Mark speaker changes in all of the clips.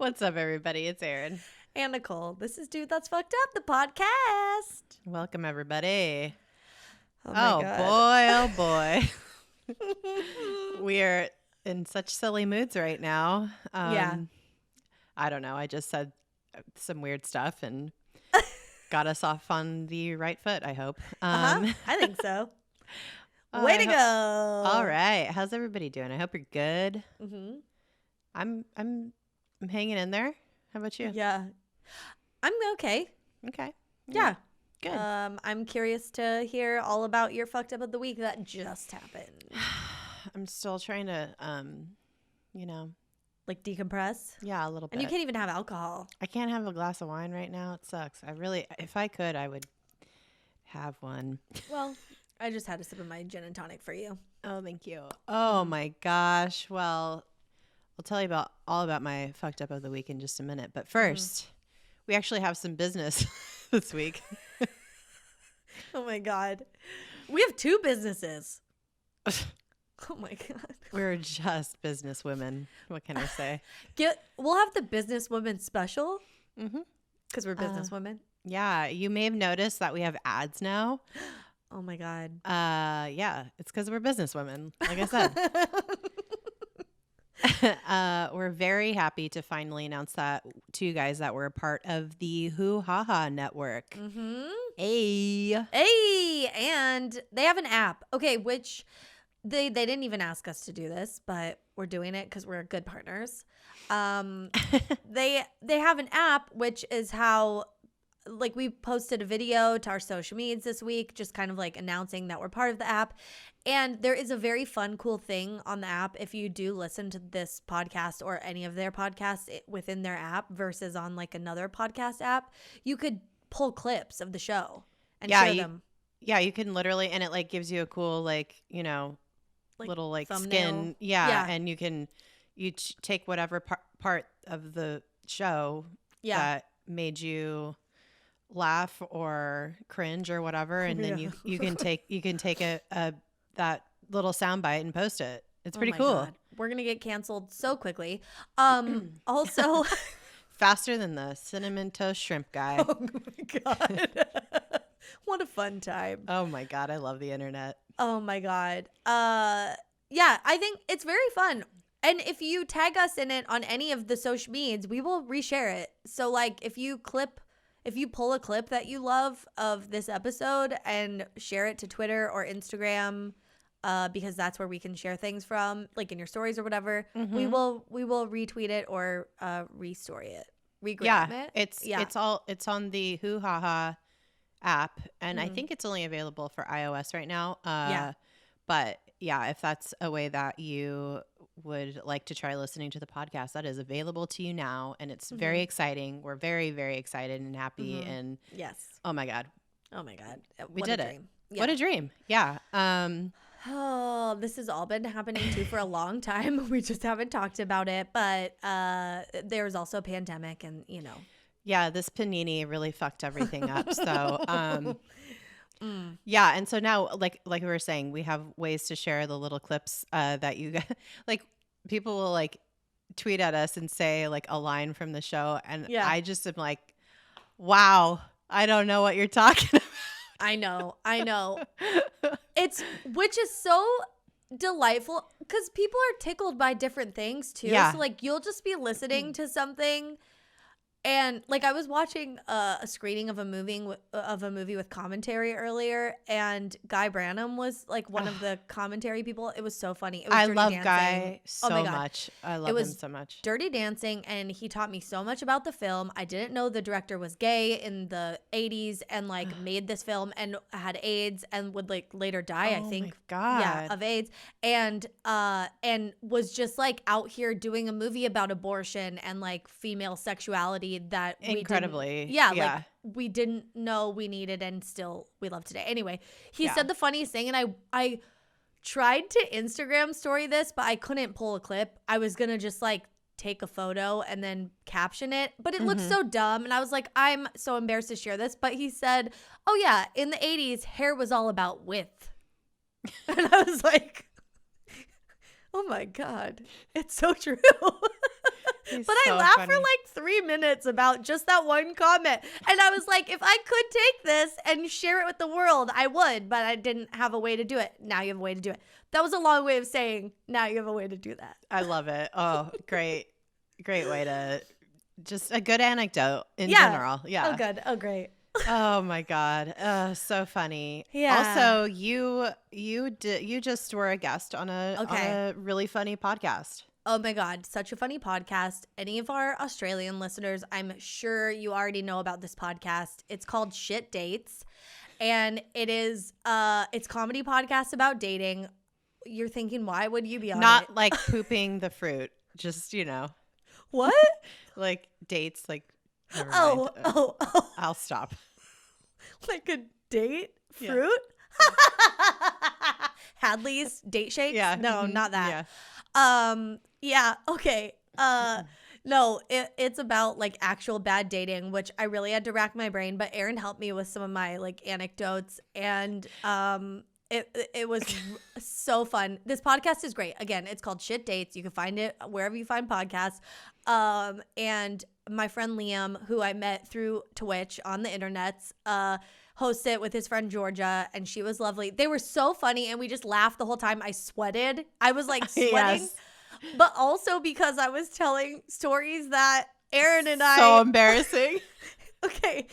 Speaker 1: What's up, everybody? It's Erin.
Speaker 2: And Nicole. This is Dude That's Fucked Up, the podcast.
Speaker 1: Welcome, everybody.
Speaker 2: Oh, my
Speaker 1: God. Boy. We are in such silly moods right now.
Speaker 2: Yeah.
Speaker 1: I don't know. I just said some weird stuff and got us off on the right foot, I hope.
Speaker 2: I think so. Way to go.
Speaker 1: All right. How's everybody doing? I hope you're good.
Speaker 2: Mm-hmm.
Speaker 1: I'm hanging in there. How about you?
Speaker 2: Yeah. I'm okay.
Speaker 1: Okay.
Speaker 2: Yeah.
Speaker 1: Good.
Speaker 2: I'm curious to hear all about your fucked up of the week that just happened.
Speaker 1: I'm still trying to,
Speaker 2: Like decompress?
Speaker 1: yeah, a little bit.
Speaker 2: And you can't even have alcohol.
Speaker 1: I can't have a glass of wine right now. It sucks. If I could, I would have one.
Speaker 2: Well, I just had a sip of my gin and tonic for you.
Speaker 1: Oh, thank you. Oh my gosh. Well, I'll tell you all about my fucked up of the week in just a minute. But first, we actually have some business this week.
Speaker 2: Oh my God. We have two businesses. Oh my God.
Speaker 1: We're just business women. What can I say?
Speaker 2: We'll have the businesswoman special.
Speaker 1: Mm-hmm.
Speaker 2: Because we're businesswomen.
Speaker 1: Yeah. You may have noticed that we have ads now.
Speaker 2: Oh my God.
Speaker 1: Yeah. It's because we're businesswomen, like I said. We're very happy to finally announce that to you guys that we're a part of the whohaha network.
Speaker 2: Mm-hmm.
Speaker 1: Hey,
Speaker 2: and they have an app. Okay, which they didn't even ask us to do this, but we're doing it because we're good partners. They have an app, which is how, like, we posted a video to our social medias this week, just kind of like announcing that we're part of the app. And there is a very fun, cool thing on the app. If you do listen to this podcast or any of their podcasts within their app versus on like another podcast app, you could pull clips of the show and share them.
Speaker 1: Yeah, you can literally, and it like gives you a cool like little like
Speaker 2: thumbnail.
Speaker 1: Skin. Yeah, and you can take whatever part of the show that made you laugh or cringe or whatever, and then you can take a that little soundbite and post it. It's pretty cool.
Speaker 2: God. We're gonna get canceled so quickly. Also,
Speaker 1: faster than the cinnamon toast shrimp guy.
Speaker 2: Oh my God. What a fun time.
Speaker 1: Oh my God, I love the internet.
Speaker 2: Oh my God. Yeah, I think it's very fun. And if you tag us in it on any of the social medias, we will reshare it. So like if you pull a clip that you love of this episode and share it to Twitter or Instagram, because that's where we can share things from, like in your stories or whatever, we will retweet it or restory it, regram it.
Speaker 1: It's on the whohaha app, and I think it's only available for iOS right now. But yeah, if that's a way that you would like to try listening to the podcast, that is available to you now, and it's very exciting. We're very, very excited and happy, and
Speaker 2: yes.
Speaker 1: Oh my God,
Speaker 2: We did it. Yeah.
Speaker 1: What a dream. Yeah.
Speaker 2: Oh, this has all been happening too for a long time. We just haven't talked about it, but there's also a pandemic, and
Speaker 1: yeah, this panini really fucked everything up. So yeah, and so now like we were saying, we have ways to share the little clips that you get. Like people will like tweet at us and say like a line from the show, and I just am like, wow, I don't know what you're talking about.
Speaker 2: I know. Which is so delightful because people are tickled by different things too.
Speaker 1: Yeah.
Speaker 2: So like you'll just be listening to something, and like I was watching a screening of a movie with commentary earlier, and Guy Branum was like one of the commentary people. It was so funny. It was
Speaker 1: I
Speaker 2: Dirty
Speaker 1: love
Speaker 2: Dancing.
Speaker 1: Guy so much. I love him so much.
Speaker 2: Dirty Dancing, and he taught me so much about the film. I didn't know the director was gay in the 80s and like made this film and had AIDS and would like later die, I think.
Speaker 1: My God.
Speaker 2: Yeah, of AIDS, and was just like out here doing a movie about abortion and like female sexuality that
Speaker 1: incredibly
Speaker 2: like we didn't know we needed and still we love today. Anyway, he said the funniest thing, and I tried to Instagram story this, but I couldn't pull a clip. I was gonna just like take a photo and then caption it, but it looked so dumb, and I was like, I'm so embarrassed to share this. But he said, oh yeah, in the 80s hair was all about width. And I was like, oh my God, it's so true. But I laughed for like 3 minutes about just that one comment. And I was like, if I could take this and share it with the world, I would, but I didn't have a way to do it. Now you have a way to do it. That was a long way of saying, now you have a way to do that.
Speaker 1: I love it. Oh, great. Great way to, just a good anecdote in general. Yeah.
Speaker 2: Oh, good. Oh, great.
Speaker 1: Oh my God. So funny.
Speaker 2: Yeah.
Speaker 1: Also, you just were a guest on a really funny podcast.
Speaker 2: Oh my God, such a funny podcast. Any of our Australian listeners, I'm sure you already know about this podcast. It's called Shit Dates. And it is it's comedy podcast about dating. You're thinking, why would you be on it?
Speaker 1: Not like pooping the fruit. Just,
Speaker 2: What?
Speaker 1: like dates, like never mind.
Speaker 2: Oh.
Speaker 1: I'll stop.
Speaker 2: Like a date fruit? Hadley's date shakes?
Speaker 1: Yeah.
Speaker 2: No, not that.
Speaker 1: Yeah.
Speaker 2: Yeah, okay. No, it's about like actual bad dating, which I really had to rack my brain, but Erin helped me with some of my like anecdotes, and it was so fun. This podcast is great. Again, it's called Shit Dates. You can find it wherever you find podcasts. And my friend Liam, who I met through Twitch on the internets, hosts it with his friend Georgia, and she was lovely. They were so funny, and we just laughed the whole time. I sweated. I was like sweating.
Speaker 1: Yes.
Speaker 2: But also because I was telling stories that Erin and
Speaker 1: So embarrassing.
Speaker 2: Okay.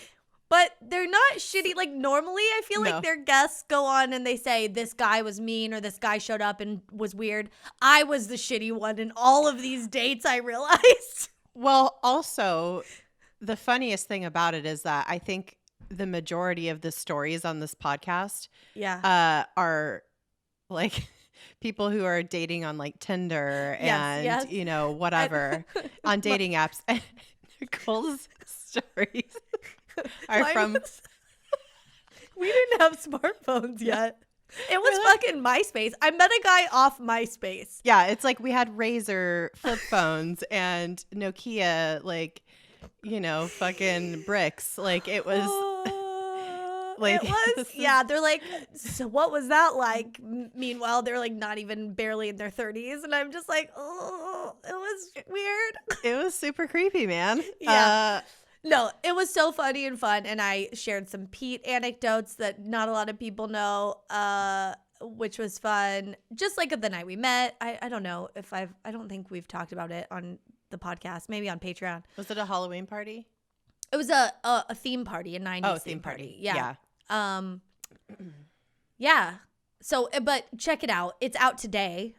Speaker 2: But they're not shitty. Like normally I feel like their guests go on and they say this guy was mean or this guy showed up and was weird. I was the shitty one in all of these dates, I realized.
Speaker 1: Well, also, the funniest thing about it is that I think the majority of the stories on this podcast are like people who are dating on like Tinder and, whatever on dating apps. And Nicole's stories are from.
Speaker 2: We didn't have smartphones yet. It was fucking MySpace. I met a guy off MySpace.
Speaker 1: Yeah, it's like we had Razor flip phones and Nokia, like, fucking bricks. Like it was.
Speaker 2: Like, it was, yeah. They're like, so what was that like? Meanwhile, they're like not even barely in their 30s, and I'm just like, oh, it was weird.
Speaker 1: It was super creepy, man.
Speaker 2: Yeah. No, it was so funny and fun, and I shared some Pete anecdotes that not a lot of people know, which was fun. Just like the night we met. I don't know if I don't think we've talked about it on the podcast. Maybe on Patreon.
Speaker 1: Was it a Halloween party?
Speaker 2: It was a theme party, a 90s theme party. Yeah. Yeah. So, but check it out. It's out today.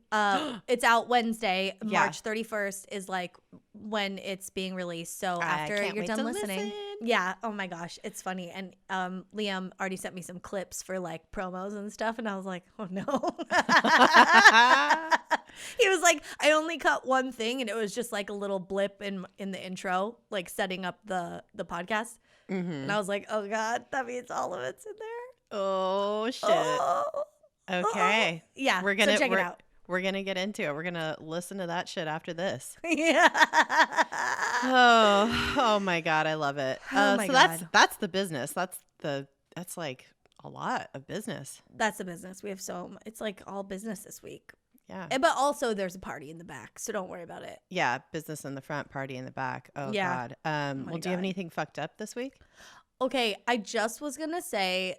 Speaker 2: It's out Wednesday. March 31st is like when it's being released. So after you're done listening. Yeah. Oh my gosh. It's funny. And Liam already sent me some clips for like promos and stuff. And I was like, oh no. He was like, I only cut one thing. And it was just like a little blip in the intro, like setting up the podcast. Mm-hmm. And I was like, oh God, that means all of it's in there.
Speaker 1: Oh shit. Okay.
Speaker 2: Yeah.
Speaker 1: We're gonna
Speaker 2: check it out.
Speaker 1: We're gonna get into it. We're gonna listen to that shit after this.
Speaker 2: Yeah.
Speaker 1: Oh my God, I love it.
Speaker 2: Oh my
Speaker 1: so
Speaker 2: God.
Speaker 1: that's the business. That's like a lot of business.
Speaker 2: That's the business. We have it's like all business this week.
Speaker 1: Yeah.
Speaker 2: But also there's a party in the back, so don't worry about it.
Speaker 1: Yeah, business in the front, party in the back. Oh yeah. God. Do you have anything fucked up this week?
Speaker 2: Okay, I just was gonna say,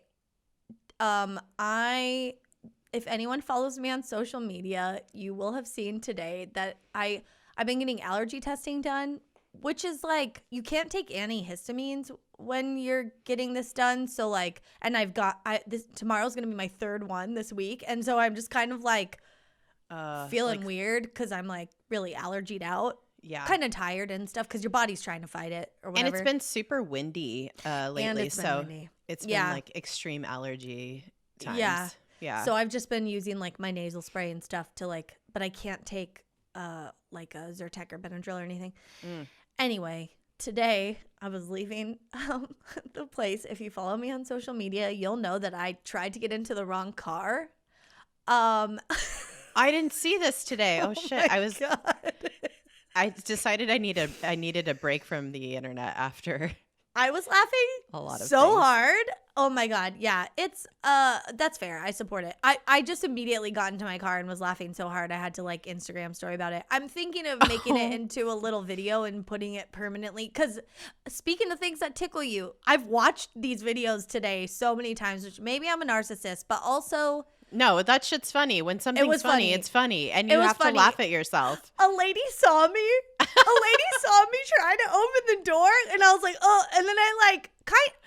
Speaker 2: if anyone follows me on social media, you will have seen today that I've been getting allergy testing done, which is like you can't take antihistamines when you're getting this done. So like, and tomorrow's gonna be my third one this week, and so I'm just kind of like feeling weird because I'm like really allergied out. Yeah, kind of tired and stuff because your body's trying to fight it or whatever.
Speaker 1: And it's been super windy lately,
Speaker 2: and it's
Speaker 1: been like extreme allergy times. Yeah.
Speaker 2: So I've just been using like my nasal spray and stuff to like, but I can't take like a Zyrtec or Benadryl or anything. Anyway, today I was leaving the place. If you follow me on social media, you'll know that I tried to get into the wrong car.
Speaker 1: I didn't see this today. Oh shit! I decided I needed a break from the internet after.
Speaker 2: I was laughing
Speaker 1: a lot of
Speaker 2: so
Speaker 1: things.
Speaker 2: hard. Oh my God. Yeah. It's that's fair. I support it. I just immediately got into my car and was laughing so hard I had to like Instagram story about it. I'm thinking of making it into a little video and putting it permanently. Cause speaking of things that tickle you, I've watched these videos today so many times, which maybe I'm a narcissist, but also
Speaker 1: No, that shit's funny. When something's funny, it's funny. And you have to laugh at yourself.
Speaker 2: A lady saw me. Trying to open the door. And I was like, oh. And then I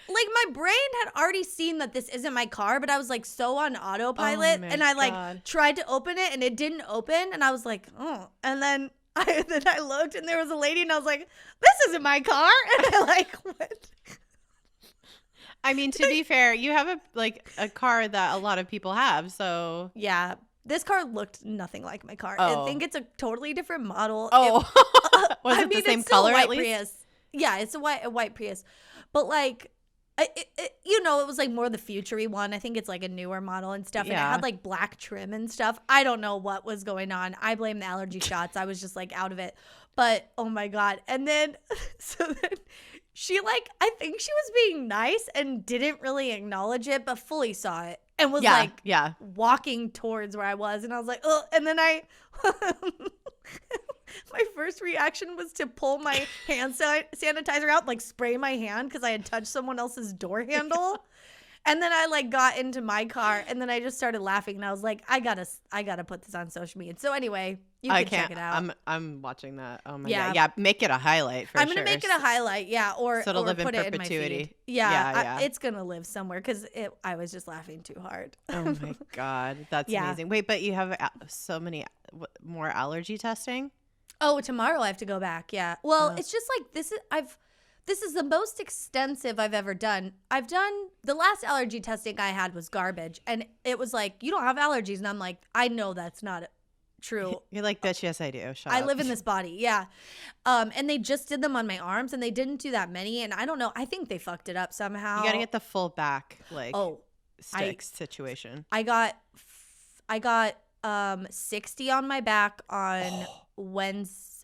Speaker 2: my brain had already seen that this isn't my car, but I was like so on autopilot. And I tried to open it and it didn't open. And I was like, oh. And then I looked and there was a lady and I was like, this isn't my car. And I like went.
Speaker 1: I mean, to be fair, you have a car that a lot of people have, so
Speaker 2: yeah. This car looked nothing like my car.
Speaker 1: Oh.
Speaker 2: I think it's a totally different model.
Speaker 1: Oh, was it the same color at least?
Speaker 2: Prius. Yeah, it's a white Prius, but like, it was like more the future-y one. I think it's like a newer model and stuff. And it had like black trim and stuff. I don't know what was going on. I blame the allergy shots. I was just like out of it. But oh my God. And then she I think she was being nice and didn't really acknowledge it, but fully saw it and was walking towards where I was. And I was like, oh, and then my first reaction was to pull my hand sanitizer out, like spray my hand because I had touched someone else's door handle. And then I got into my car and then I just started laughing and I was like, I gotta put this on social media. So anyway, you can check it out.
Speaker 1: I'm watching that. Oh my God. Yeah, make it a highlight for sure.
Speaker 2: I'm gonna make it a highlight, yeah, or
Speaker 1: so it'll live
Speaker 2: put
Speaker 1: in
Speaker 2: it
Speaker 1: perpetuity.
Speaker 2: In my feed. Yeah. It's gonna live somewhere because I was just laughing too hard.
Speaker 1: Oh my God, that's amazing. Wait, but you have so many more allergy testing?
Speaker 2: Oh, tomorrow I have to go back. Yeah. Well, it's just like this is the most extensive I've ever done. The last allergy testing I had was garbage. And it was like, you don't have allergies. And I'm like, I know that's not true.
Speaker 1: You're like, bitch, yes, I do. Shut
Speaker 2: I
Speaker 1: up.
Speaker 2: live in this body. Yeah. And they just did them on my arms and they didn't do that many. And I don't know. I think they fucked it up somehow.
Speaker 1: You got to get the full back, sticks situation.
Speaker 2: I got 60 on my back on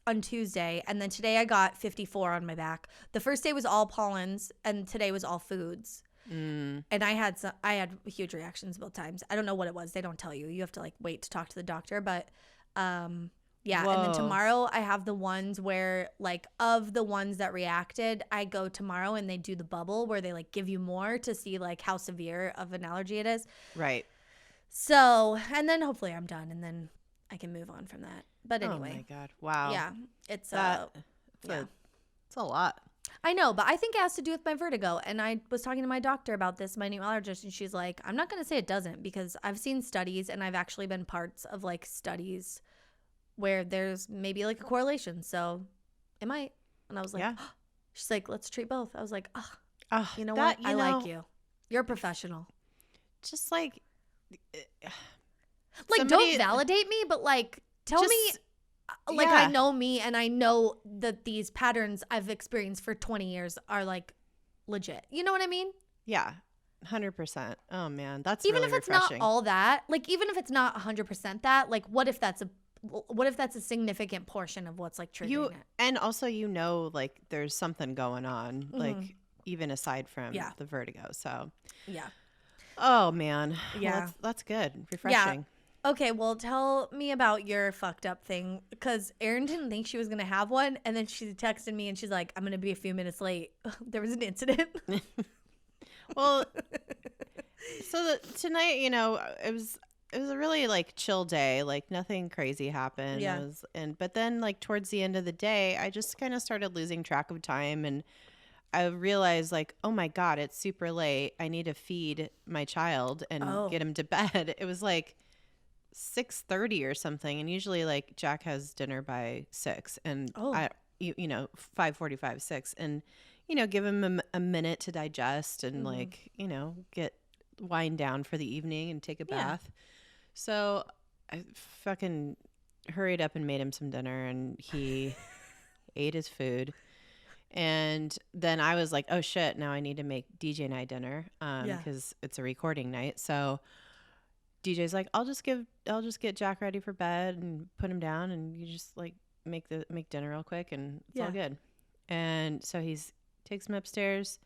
Speaker 2: on Tuesday, and then today I got 54 on my back. The first day was all pollens, and today was all foods. And I had huge reactions both times. I don't know what it was. They don't tell you. You have to wait to talk to the doctor. But yeah. Whoa. And then tomorrow I have the ones where of the ones that reacted, I go tomorrow and they do the bubble where they give you more to see how severe of an allergy it is.
Speaker 1: Right.
Speaker 2: So, and then hopefully I'm done and then I can move on from that. But anyway.
Speaker 1: Oh my God. Wow.
Speaker 2: Yeah. It's
Speaker 1: it's a lot.
Speaker 2: I know, but I think it has to do with my vertigo. And I was talking to my doctor about this, my new allergist, and she's like, I'm not going to say it doesn't because I've seen studies and I've actually been parts of studies where there's maybe a correlation. So it might. And I was like, yeah. Oh. She's like, let's treat both. I was like, oh, you know what? I like you. You're a professional.
Speaker 1: Just
Speaker 2: don't validate me, but tell me, I know me and I know that these patterns I've experienced for 20 years are legit. You know what I mean?
Speaker 1: Yeah, 100%. Oh man, that's
Speaker 2: even
Speaker 1: really
Speaker 2: if it's
Speaker 1: refreshing.
Speaker 2: Not all that, even if it's not 100% that, what if that's a significant portion of what's triggering it? And
Speaker 1: also, there's something going on, even aside from the vertigo. So
Speaker 2: yeah.
Speaker 1: Oh man.
Speaker 2: Yeah.
Speaker 1: Well, that's good. Refreshing.
Speaker 2: Yeah. Okay, well, tell me about your fucked up thing because Erin didn't think she was going to have one. And then she texted me and she's like, I'm going to be a few minutes late. There was an incident.
Speaker 1: Well, so tonight, it was a really chill day. Nothing crazy happened.
Speaker 2: Yeah.
Speaker 1: But then towards the end of the day, I just kind of started losing track of time and I realized oh my God, it's super late. I need to feed my child and get him to bed. It was 6:30 or something, and usually Jack has dinner by 6 and I 5:45 6 and give him a minute to digest and get wind down for the evening and take a bath. So I fucking hurried up and made him some dinner and he ate his food. And then I was like, oh shit, now I need to make DJ and I dinner because it's a recording night. So DJ's like, I'll just get Jack ready for bed and put him down and you just make dinner real quick and it's all good. And so takes him upstairs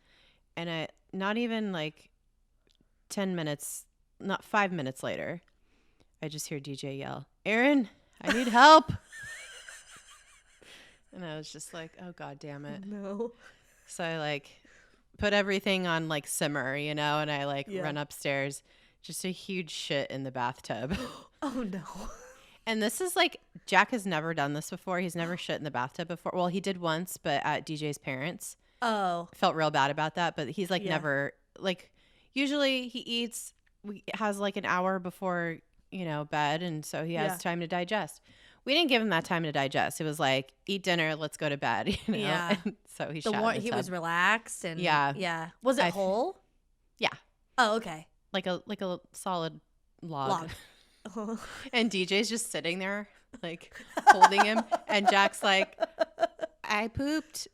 Speaker 1: and I not even 10 minutes, not 5 minutes later, I just hear DJ yell, "Erin, I need help." And I was just like, oh, God damn it.
Speaker 2: No.
Speaker 1: So I like put everything on like simmer, you know, and I like run upstairs. Just a huge shit in the bathtub.
Speaker 2: Oh, no.
Speaker 1: And this is like, Jack has never done this before. He's never shit in the bathtub before. Well, he did once, but at DJ's parents'.
Speaker 2: Oh.
Speaker 1: Felt real bad about that. But he's like never, like, usually he eats, has like an hour before, you know, bed. And so he has time to digest. We didn't give him that time to digest. It was like, eat dinner, let's go to bed. You know?
Speaker 2: Yeah.
Speaker 1: And so he shot in the
Speaker 2: He
Speaker 1: tub.
Speaker 2: was relaxed and
Speaker 1: Yeah.
Speaker 2: Was it whole?
Speaker 1: Yeah.
Speaker 2: Oh, okay.
Speaker 1: Like a solid log. And DJ's just sitting there, like holding him, and Jack's like, "I pooped."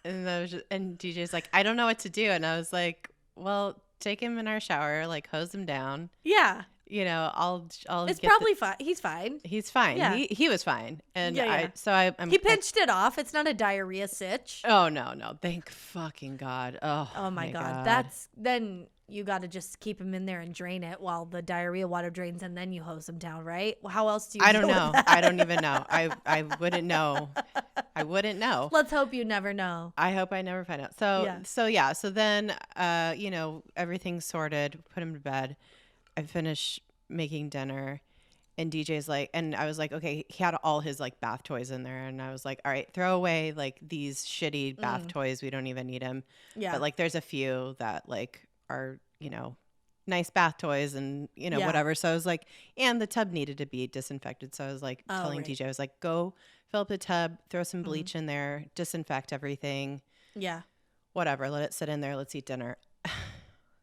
Speaker 1: And DJ's like, "I don't know what to do," and I was like, "Well, take him in our shower, like hose him down."
Speaker 2: Yeah.
Speaker 1: You know, I'll.
Speaker 2: It's probably fine. He's fine.
Speaker 1: He's fine.
Speaker 2: Yeah.
Speaker 1: He was fine, and
Speaker 2: I'm
Speaker 1: he
Speaker 2: pinched it off. It's not a diarrhea sitch.
Speaker 1: Oh no! Thank fucking God.
Speaker 2: Oh my God. That's then. You got to just keep him in there and drain it while the diarrhea water drains, and then you hose him down, right? How else do you?
Speaker 1: I don't know. I don't even know. I wouldn't know. I wouldn't know.
Speaker 2: Let's hope you never know.
Speaker 1: I hope I never find out. So then, you know, everything's sorted. Put him to bed. I finish making dinner, and DJ's like, and I was like, okay, he had all his like bath toys in there, and I was like, all right, throw away like these shitty bath toys. We don't even need them. Yeah. But like, there's a few that like are, you know, nice bath toys and, you know, whatever. So I was like, and the tub needed to be disinfected. So I was like telling DJ, I was like, go fill up the tub, throw some bleach in there, disinfect everything. Yeah. Whatever. Let it sit in there. Let's eat dinner.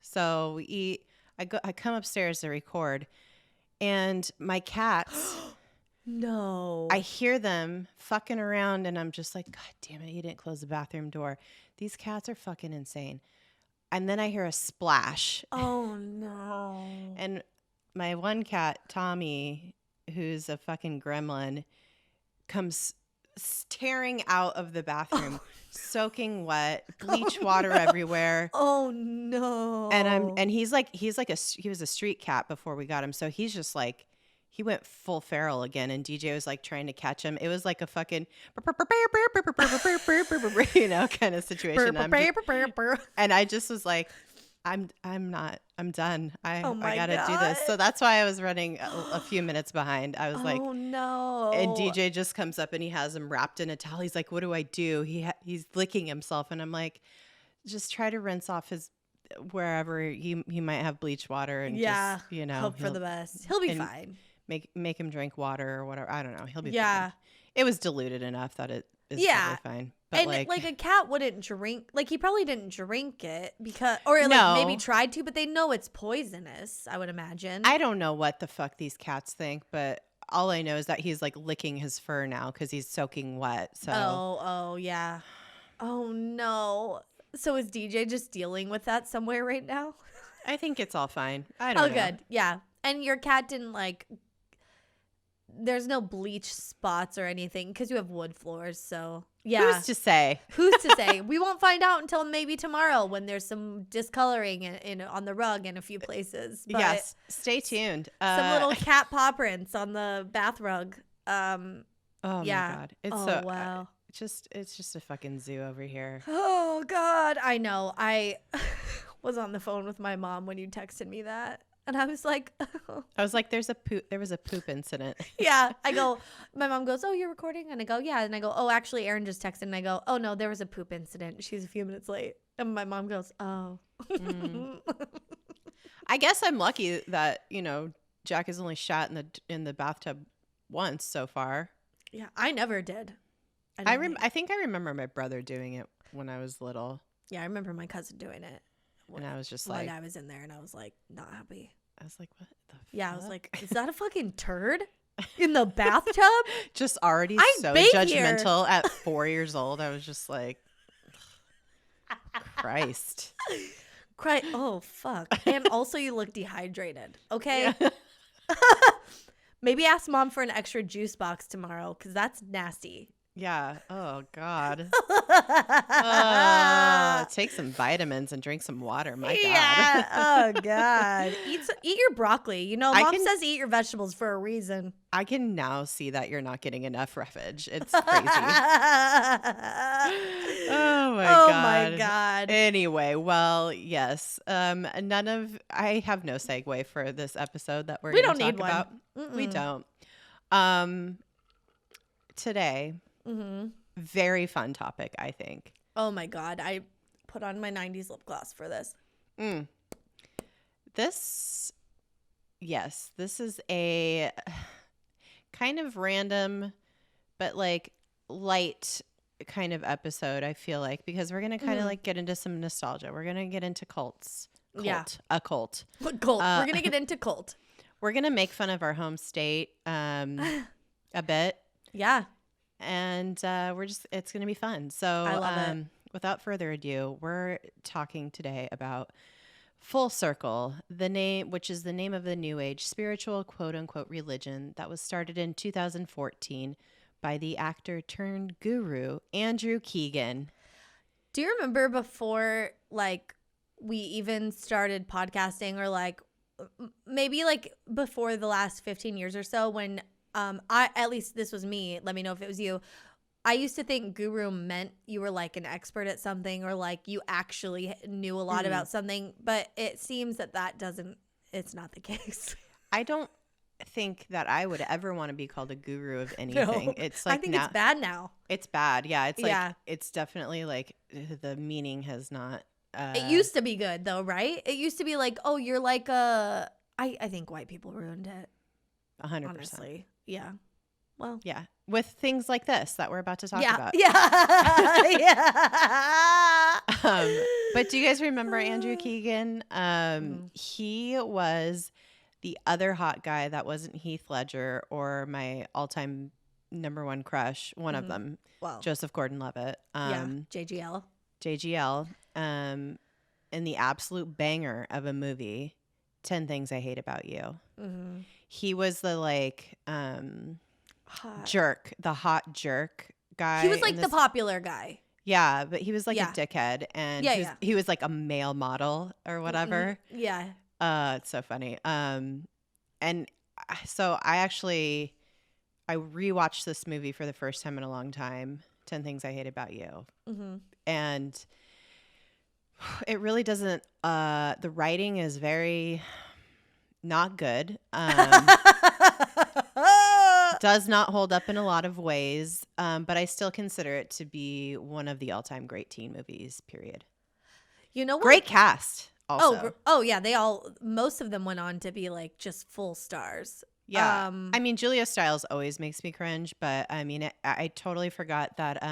Speaker 1: So we eat. I come upstairs to record, and my cats.
Speaker 2: No.
Speaker 1: I hear them fucking around, and I'm just like, God damn it, you didn't close the bathroom door. These cats are fucking insane. And then I hear a splash.
Speaker 2: Oh, no.
Speaker 1: And my one cat, Tommy, who's a fucking gremlin, comes tearing out of the bathroom, soaking wet, bleach water everywhere.
Speaker 2: Oh, no.
Speaker 1: And he was a street cat before we got him. So he's just like, he went full feral again, and DJ was like trying to catch him. It was like a fucking, you know, kind of situation. And I just was like, I'm done. I gotta do this. So that's why I was running a few minutes behind. I was like, oh no. And DJ just comes up and he has him wrapped in a towel. He's like, what do I do? He's licking himself, and I'm like, just try to rinse off his wherever he might have bleach water, and just, you know,
Speaker 2: hope for the best. He'll be fine.
Speaker 1: Make him drink water or whatever. I don't know. He'll be fine. It was diluted enough that it is totally fine. But
Speaker 2: and like a cat wouldn't drink, like he probably didn't drink it because, or like maybe tried to, but they know it's poisonous, I would imagine.
Speaker 1: I don't know what the fuck these cats think, but all I know is that he's like licking his fur now because he's soaking wet. So
Speaker 2: oh yeah. Oh no. So is DJ just dealing with that somewhere right now?
Speaker 1: I think it's all fine. I don't know.
Speaker 2: Oh, good. Yeah. And your cat didn't like, there's no bleach spots or anything because you have wood floors. So yeah.
Speaker 1: Who's to say?
Speaker 2: Who's to say? We won't find out until maybe tomorrow when there's some discoloring in on the rug in a few places. But
Speaker 1: yes. Stay tuned.
Speaker 2: Some little cat paw prints on the bath rug.
Speaker 1: Oh my God. It's
Speaker 2: wow.
Speaker 1: It's just a fucking zoo over here.
Speaker 2: Oh God. I know. I was on the phone with my mom when you texted me that. And I was like, there was a poop incident.
Speaker 1: Yeah.
Speaker 2: I go, my mom goes, oh, you're recording? And I go, yeah. And I go, oh, actually, Erin just texted. And I go, oh, no, there was a poop incident. She's a few minutes late. And my mom goes, oh.
Speaker 1: I guess I'm lucky that, you know, Jack has only shat in the bathtub once so far.
Speaker 2: Yeah, I never did.
Speaker 1: I think I remember my brother doing it when I was little.
Speaker 2: Yeah, I remember my cousin doing it.
Speaker 1: And I was just like,
Speaker 2: when I was in there, and I was like, not happy.
Speaker 1: I was like, what the fuck?
Speaker 2: Yeah, I was like, is that a fucking turd in the bathtub?
Speaker 1: Just already so judgmental at 4 years old. I was just like, Christ.
Speaker 2: Oh, fuck. And also, you look dehydrated. Okay. Yeah. Maybe ask mom for an extra juice box tomorrow, because that's nasty.
Speaker 1: Yeah. Oh God. Take some vitamins and drink some water. My God.
Speaker 2: Yeah. Oh God. Eat your broccoli. You know, Mom says eat your vegetables for a reason.
Speaker 1: I can now see that you're not getting enough roughage. It's crazy. Oh my God. Anyway, well, yes. I have no segue for this episode that we're going to talk about. We don't. Today, very fun topic, I think.
Speaker 2: Oh my God. I put on my 90s lip gloss for this.
Speaker 1: This is a kind of random, but like light kind of episode, I feel like, because we're going to kind of like get into some nostalgia. We're going to get into cults. A cult.
Speaker 2: We're going to get into cult.
Speaker 1: We're going to make fun of our home state a bit.
Speaker 2: Yeah.
Speaker 1: And it's going to be fun. So
Speaker 2: I love it.
Speaker 1: Without further ado, we're talking today about Full Circle, which is the name of the New Age spiritual quote unquote religion that was started in 2014 by the actor turned guru, Andrew Keegan.
Speaker 2: Do you remember before like we even started podcasting, or like maybe like before the last 15 years or so, when at least this was me, let me know if it was you, I used to think guru meant you were like an expert at something, or like you actually knew a lot about something, but it seems that it's not the case.
Speaker 1: I don't think that I would ever want to be called a guru of anything.
Speaker 2: No,
Speaker 1: it's like
Speaker 2: I think it's bad now.
Speaker 1: It's bad. Yeah. It's like, it's definitely like the meaning has not.
Speaker 2: It used to be good though, right? It used to be like, oh, you're like I think white people ruined it.
Speaker 1: 100%.
Speaker 2: Honestly. Yeah. Well.
Speaker 1: Yeah. With things like this that we're about to talk about.
Speaker 2: Yeah. Yeah.
Speaker 1: But do you guys remember Andrew Keegan? He was the other hot guy that wasn't Heath Ledger or my all-time number one crush, one of them, Joseph Gordon-Levitt. JGL. And the absolute banger of a movie, 10 Things I Hate About You. He was the like the hot jerk guy.
Speaker 2: He was like the popular guy.
Speaker 1: Yeah, but he was like a dickhead, and he was like a male model or whatever.
Speaker 2: Yeah.
Speaker 1: It's so funny. And so I rewatched this movie for the first time in a long time, 10 Things I Hate About You. And it really doesn't, the writing is very not good. Does not hold up in a lot of ways, but I still consider it to be one of the all-time great teen movies, period.
Speaker 2: You know what?
Speaker 1: Great cast also.
Speaker 2: Oh yeah, most of them went on to be like just full stars.
Speaker 1: Yeah. I mean, Julia Stiles always makes me cringe, but I mean, I totally forgot that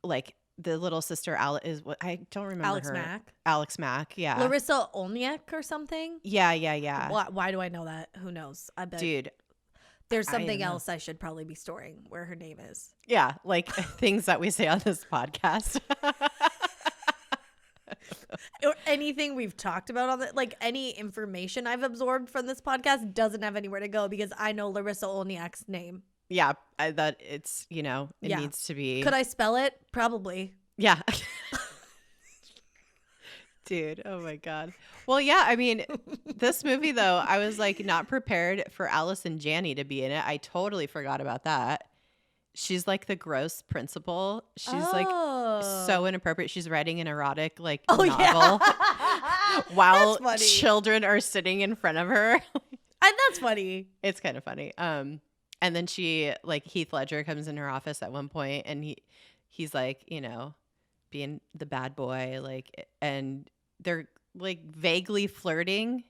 Speaker 1: like the little sister is what I don't remember Alex Mack, yeah.
Speaker 2: Larissa Olniak or something?
Speaker 1: Yeah.
Speaker 2: Why do I know that? Who knows? I bet.
Speaker 1: Dude,
Speaker 2: there's something else I should probably be storing where her name is.
Speaker 1: Yeah, like things that we say on this podcast.
Speaker 2: Or anything we've talked about on like any information I've absorbed from this podcast doesn't have anywhere to go because I know Larissa Olniak's name.
Speaker 1: Yeah, that it's, it needs to be.
Speaker 2: Could I spell it? Probably.
Speaker 1: Yeah. Dude, oh my God. Well, yeah, I mean, this movie, though, I was like not prepared for Allison Janney to be in it. I totally forgot about that. She's like the gross principal. She's like so inappropriate. She's writing an erotic like novel while children are sitting in front of her.
Speaker 2: And that's funny.
Speaker 1: It's kind of funny. And then Heath Ledger comes in her office at one point and he's like, being the bad boy, like, and they're like vaguely flirting.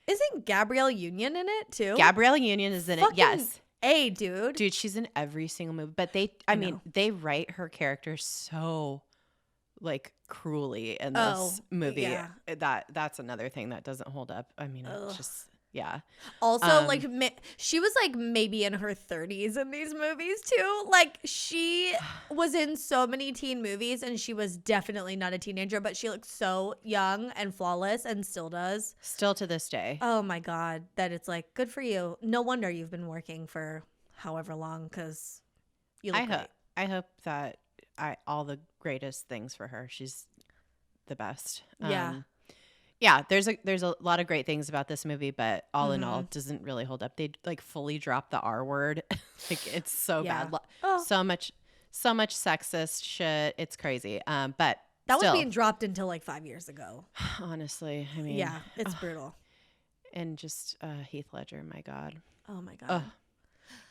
Speaker 2: Isn't Gabrielle Union in it too?
Speaker 1: Gabrielle Union is in it. Yes.
Speaker 2: Hey, dude, she's in every single movie. But they write her character so like cruelly in this movie. Yeah. That's another thing that doesn't hold up. I mean, it's just. Yeah. Also, she was like maybe in her 30s in these movies too. Like she was in so many teen movies and she was definitely not a teenager, but she looks so young and flawless and still does.
Speaker 1: Still to this day.
Speaker 2: Oh my God. That it's like, good for you. No wonder you've been working for however long because You look great.
Speaker 1: I hope that all the greatest things for her. She's the best.
Speaker 2: Yeah.
Speaker 1: Yeah, there's a lot of great things about this movie, but all in all, it doesn't really hold up. They like fully drop the R word. Like it's so bad. So much sexist shit. It's crazy. But
Speaker 2: that
Speaker 1: still,
Speaker 2: was being dropped until like 5 years ago.
Speaker 1: Honestly, I mean,
Speaker 2: yeah, it's brutal.
Speaker 1: And just Heath Ledger, my God.
Speaker 2: Oh my God.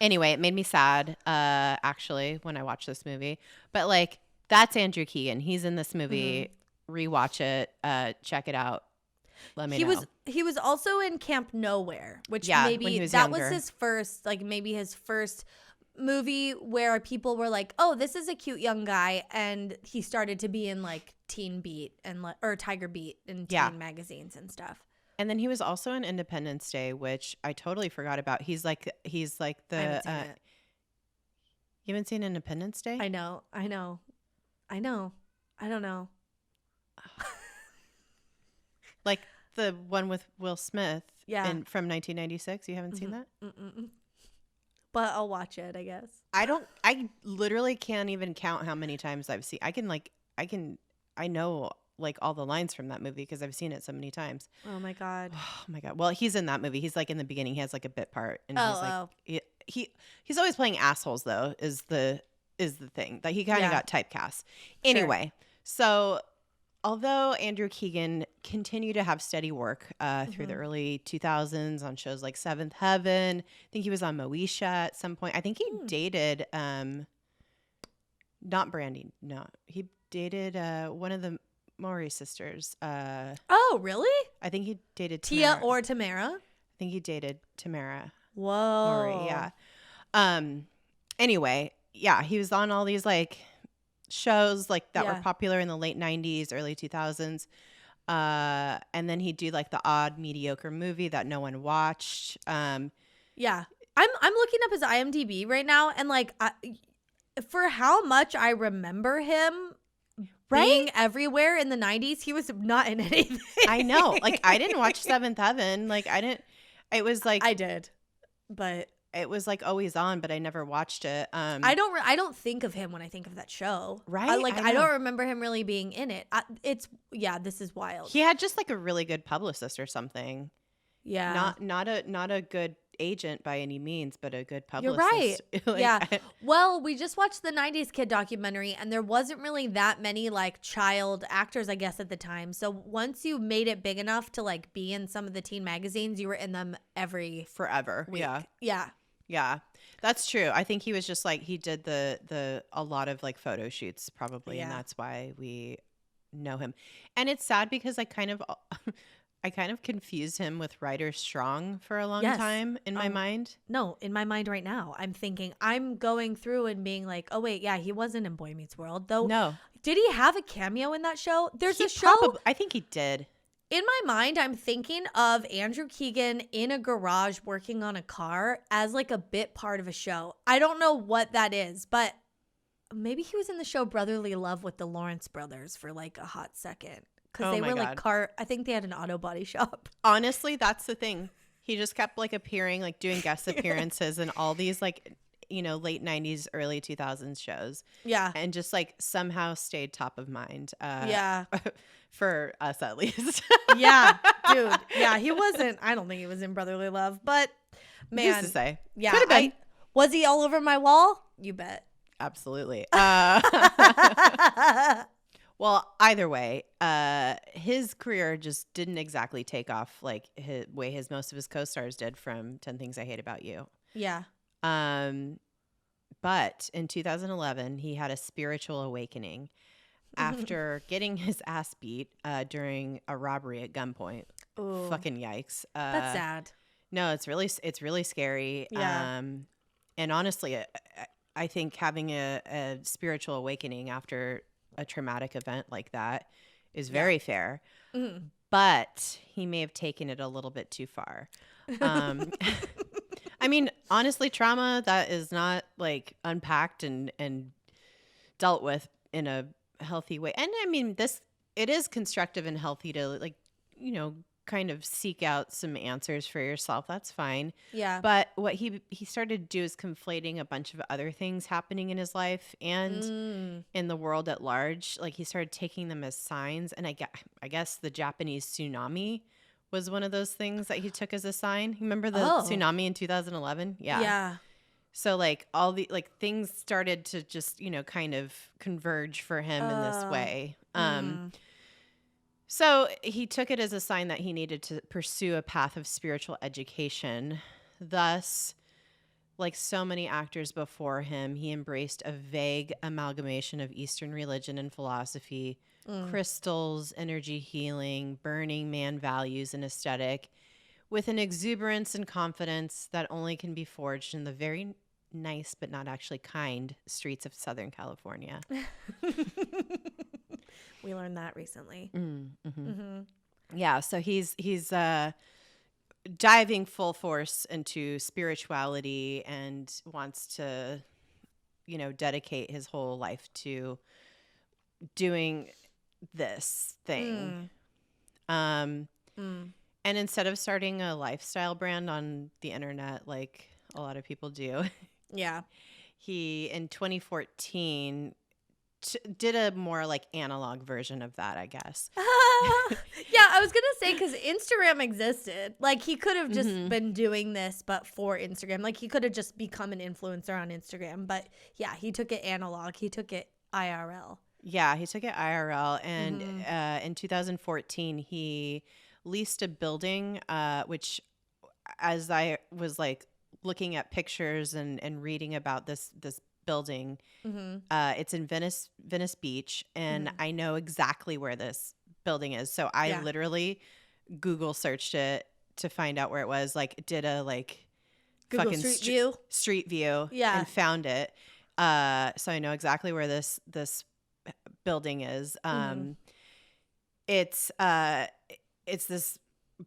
Speaker 1: Anyway, it made me sad, actually, when I watched this movie. But like, that's Andrew Keegan. He's in this movie. Rewatch it. Check it out. Let me know.
Speaker 2: He was also in Camp Nowhere, which maybe
Speaker 1: was
Speaker 2: that
Speaker 1: younger.
Speaker 2: was his first, like maybe his first movie where people were like, "Oh, this is a cute young guy," and he started to be in like Teen Beat and or Tiger Beat and teen magazines and stuff.
Speaker 1: And then he was also in Independence Day, which I totally forgot about. He's like the.
Speaker 2: I haven't seen it.
Speaker 1: You haven't seen Independence Day?
Speaker 2: I know. I don't know.
Speaker 1: Like the one with Will Smith.
Speaker 2: Yeah.
Speaker 1: From 1996. You haven't seen that?
Speaker 2: But I'll watch it, I guess.
Speaker 1: I literally can't even count how many times I've seen. I know like all the lines from that movie because I've seen it so many times.
Speaker 2: Oh my God.
Speaker 1: Oh my God. Well, he's in that movie. He's like in the beginning. He has like a bit part, and he's like he's always playing assholes though. Is the thing that he kind of got typecast. Anyway, so although Andrew Keegan continued to have steady work through the early 2000s on shows like Seventh Heaven, I think he was on Moesha at some point. I think he dated not Brandy. No, he dated one of the Maury sisters.
Speaker 2: Oh, really?
Speaker 1: I think he dated
Speaker 2: Tia
Speaker 1: Tamara.
Speaker 2: or Tamara?
Speaker 1: I think he dated Tamara.
Speaker 2: Whoa.
Speaker 1: Maury, yeah. Anyway, yeah, he was on all these like shows like that were popular in the late 90s, early 2000s. And then he'd do like the odd mediocre movie that no one watched.
Speaker 2: Yeah. I'm looking up his IMDb right now, and like for how much I remember him being everywhere in the 90s, he was not in anything.
Speaker 1: I know. Like I didn't watch Seventh Heaven. Like it was like
Speaker 2: I did. But
Speaker 1: it was like always on, but I never watched it.
Speaker 2: I don't think of him when I think of that show.
Speaker 1: Right?
Speaker 2: I don't remember him really being in it. This is wild.
Speaker 1: He had just like a really good publicist or something.
Speaker 2: Yeah.
Speaker 1: Not a good agent by any means, but a good publicist.
Speaker 2: You're right. Yeah. Well, we just watched the 90s Kid documentary, and there wasn't really that many like child actors, I guess, at the time. So once you made it big enough to like be in some of the teen magazines, you were in them
Speaker 1: forever.
Speaker 2: Week.
Speaker 1: Yeah. Yeah. That's true. I think he was just like, he did a lot of like photo shoots probably. And that's why we know him. And it's sad because I kind of confused him with Ryder Strong for a long time in my mind.
Speaker 2: No, in my mind right now, I'm going through and being like, oh wait, yeah, he wasn't in Boy Meets World though.
Speaker 1: No.
Speaker 2: Did he have a cameo in that show? There's a show.
Speaker 1: I think he did.
Speaker 2: In my mind, I'm thinking of Andrew Keegan in a garage working on a car as like a bit part of a show. I don't know what that is, but maybe he was in the show Brotherly Love with the Lawrence brothers for like a hot second. Because they were like I think they had an auto body shop.
Speaker 1: Honestly, that's the thing. He just kept like appearing, like doing guest appearances in all these like, late 90s, early 2000s shows.
Speaker 2: Yeah.
Speaker 1: And just like somehow stayed top of mind.
Speaker 2: Yeah.
Speaker 1: For us at least.
Speaker 2: Yeah, dude. Yeah, he wasn't. I don't think he was in Brotherly Love, but man.
Speaker 1: Who's to say?
Speaker 2: Yeah.
Speaker 1: Could have been.
Speaker 2: Was he all over my wall? You bet.
Speaker 1: Absolutely. Well, either way, his career just didn't exactly take off like his way most of his co-stars did from 10 Things I Hate About You.
Speaker 2: Yeah.
Speaker 1: But in 2011, he had a spiritual awakening after getting his ass beat during a robbery at gunpoint.
Speaker 2: Ooh.
Speaker 1: Fucking yikes.
Speaker 2: That's sad.
Speaker 1: No, it's really scary.
Speaker 2: Yeah.
Speaker 1: And honestly, I think having a spiritual awakening after a traumatic event like that is very fair. Mm-hmm. But he may have taken it a little bit too far. I mean, honestly, trauma that is not like unpacked and dealt with in a healthy way. And I mean, it is constructive and healthy to like, kind of seek out some answers for yourself, that's fine.
Speaker 2: Yeah.
Speaker 1: But what he started to do is conflating a bunch of other things happening in his life and in the world at large. Like he started taking them as signs. And I guess the Japanese tsunami was one of those things that he took as a sign. Remember the tsunami in 2011? Yeah.
Speaker 2: Yeah.
Speaker 1: So like all the like things started to just, kind of converge for him in this way. So he took it as a sign that he needed to pursue a path of spiritual education. Thus, like so many actors before him, he embraced a vague amalgamation of Eastern religion and philosophy, crystals, energy healing, Burning Man values, and aesthetic, with an exuberance and confidence that only can be forged in the very nice but not actually kind streets of Southern California.
Speaker 2: We learned that recently.
Speaker 1: Yeah, so he's diving full force into spirituality and wants to, dedicate his whole life to doing this thing. And instead of starting a lifestyle brand on the internet like a lot of people do, he in 2014 did a more like analog version of that, I guess.
Speaker 2: Yeah, I was gonna say because Instagram existed. Like he could have just been doing this, but for Instagram. Like he could have just become an influencer on Instagram. But yeah, he took it analog. He took it IRL.
Speaker 1: Yeah, he took it IRL, and in 2014 he leased a building, which, as I was like looking at pictures and reading about this building, it's in Venice Beach, and I know exactly where this building is. So I literally Google searched it to find out where it was. Like did a like
Speaker 2: Google
Speaker 1: fucking street view, and found it. So I know exactly where this building is. It's this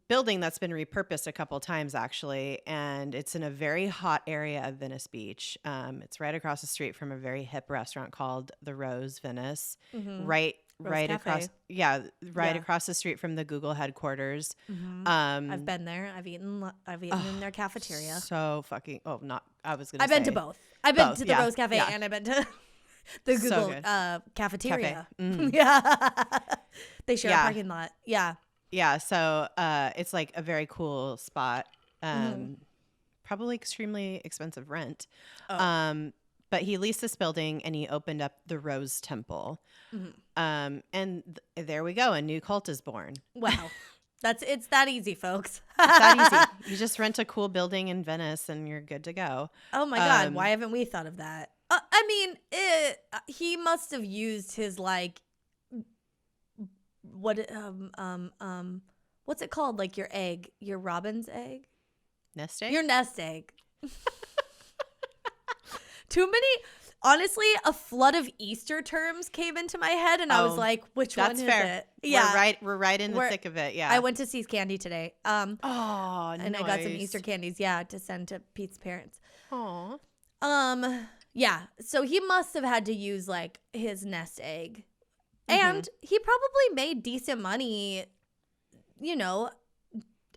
Speaker 1: building that's been repurposed a couple times actually, and it's in a very hot area of Venice Beach. It's right across the street from a very hip restaurant called the Rose Venice, right across across the street from the Google headquarters.
Speaker 2: I've been there. I've eaten in their cafeteria.
Speaker 1: So fucking
Speaker 2: I've been to both. I've been to the Rose Cafe and I've been to the Google cafeteria. Yeah. They share a parking lot. Yeah.
Speaker 1: Yeah, so it's like a very cool spot. Probably extremely expensive rent. But he leased this building and he opened up the Rose Temple. And there we go. A new cult is born.
Speaker 2: Wow. It's that easy, folks.
Speaker 1: It's that easy. You just rent a cool building in Venice and you're good to go.
Speaker 2: Oh my God. Why haven't we thought of that? I mean, he must have used his like, what's it called? Like your egg, your robin's egg?
Speaker 1: Nest egg?
Speaker 2: Your nest egg. Too many, honestly, a flood of Easter terms came into my head and I was like, which one is it?
Speaker 1: Yeah. We're right in the thick of it. Yeah.
Speaker 2: I went to See's Candy today.
Speaker 1: And
Speaker 2: I got some Easter candies, to send to Pete's parents.
Speaker 1: Aw.
Speaker 2: Yeah. So he must have had to use like his nest egg. And he probably made decent money,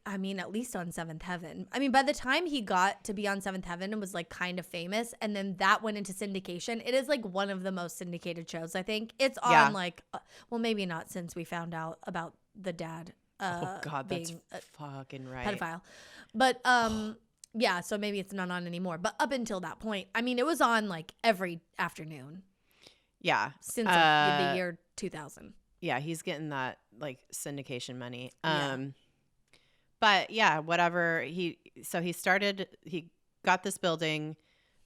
Speaker 2: I mean, at least on Seventh Heaven. I mean, by the time he got to be on Seventh Heaven and was like kind of famous, and then that went into syndication, it is like one of the most syndicated shows, I think. It's on like, well, maybe not since we found out about the dad
Speaker 1: oh, God, that's fucking right.
Speaker 2: Pedophile. But, yeah, so maybe it's not on anymore. But up until that point, I mean, it was on like every afternoon.
Speaker 1: Yeah.
Speaker 2: Since the year 2000.
Speaker 1: Yeah, he's getting that like syndication money. But yeah, whatever. He got this building,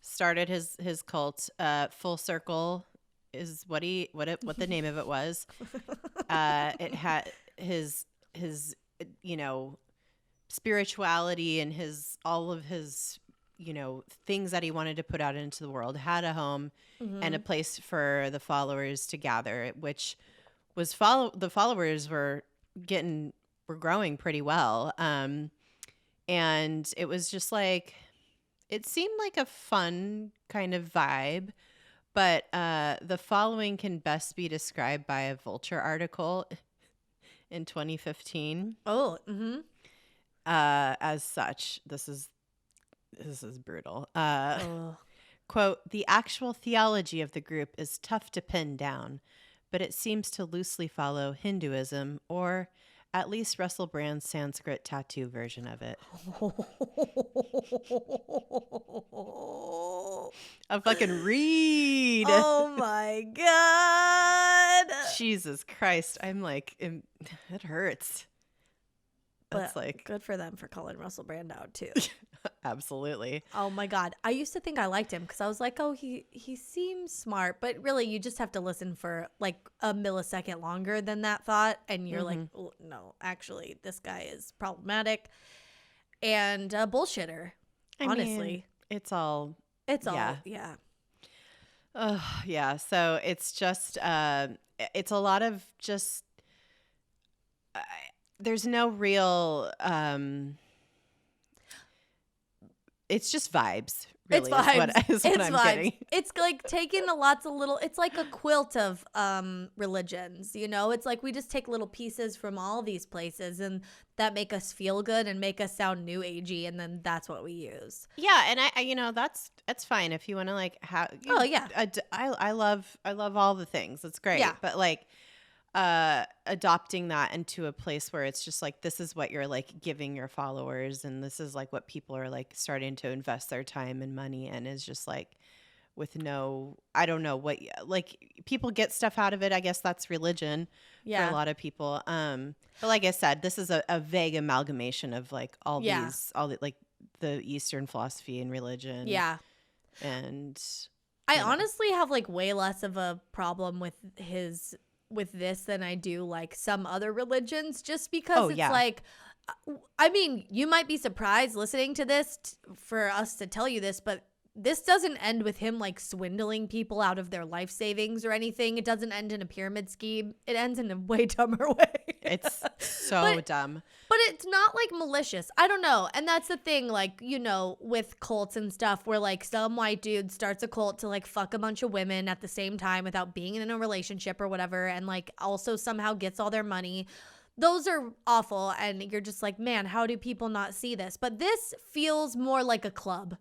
Speaker 1: started his cult. Full Circle is what the name of it was. It had his spirituality and all of his things that he wanted to put out into the world. Had a home and a place for the followers to gather, which was the followers were growing pretty well. And it was just like, it seemed like a fun kind of vibe, but the following can best be described by a Vulture article. in 2015.
Speaker 2: Oh, mm-hmm.
Speaker 1: As such, this is brutal. Quote, the actual theology of the group is tough to pin down, but it seems to loosely follow Hinduism, or at least Russell Brand's Sanskrit tattoo version of it. A fucking read.
Speaker 2: Oh my God.
Speaker 1: Jesus Christ. I'm like, it hurts. That's
Speaker 2: But
Speaker 1: like,
Speaker 2: good for them for calling Russell Brand out too.
Speaker 1: absolutely.
Speaker 2: Oh my God. I used to think I liked him because I was like, oh, he seems smart. But really, you just have to listen for like a millisecond longer than that thought. And you're like, oh, no, actually, this guy is problematic and a bullshitter. Honestly.
Speaker 1: mean, it's all,
Speaker 2: yeah.
Speaker 1: yeah. So it's just, it's a lot of just, there's no real, it's just vibes. Really,
Speaker 2: It's vibes.
Speaker 1: Is what I'm getting.
Speaker 2: It's like taking lots of little, it's like a quilt of religions, you know? It's like we just take little pieces from all these places and that make us feel good and make us sound new agey, and then that's what we use.
Speaker 1: Yeah, and I that's fine if you want to like have.
Speaker 2: Oh yeah,
Speaker 1: I love all the things. That's great.
Speaker 2: Yeah.
Speaker 1: But like, adopting that into a place where it's just like, this is what you're like giving your followers, and this is like what people are like starting to invest their time and money in, is just like with no, I don't know what, like people get stuff out of it. I guess that's religion for a lot of people. But like I said, this is a vague amalgamation of like all the like the Eastern philosophy and religion.
Speaker 2: Yeah.
Speaker 1: And
Speaker 2: I honestly have like way less of a problem with this than I do like some other religions, just because it's like, I mean, you might be surprised listening to this for us to tell you this, but this doesn't end with him like swindling people out of their life savings or anything. It doesn't end in a pyramid scheme. It ends in a way dumber way.
Speaker 1: It's so dumb.
Speaker 2: But it's not like malicious. I don't know. And that's the thing, like, you know, with cults and stuff, where like some white dude starts a cult to like fuck a bunch of women at the same time without being in a relationship or whatever, and like also somehow gets all their money. Those are awful, and you're just like, man, how do people not see this? But this feels more like a club.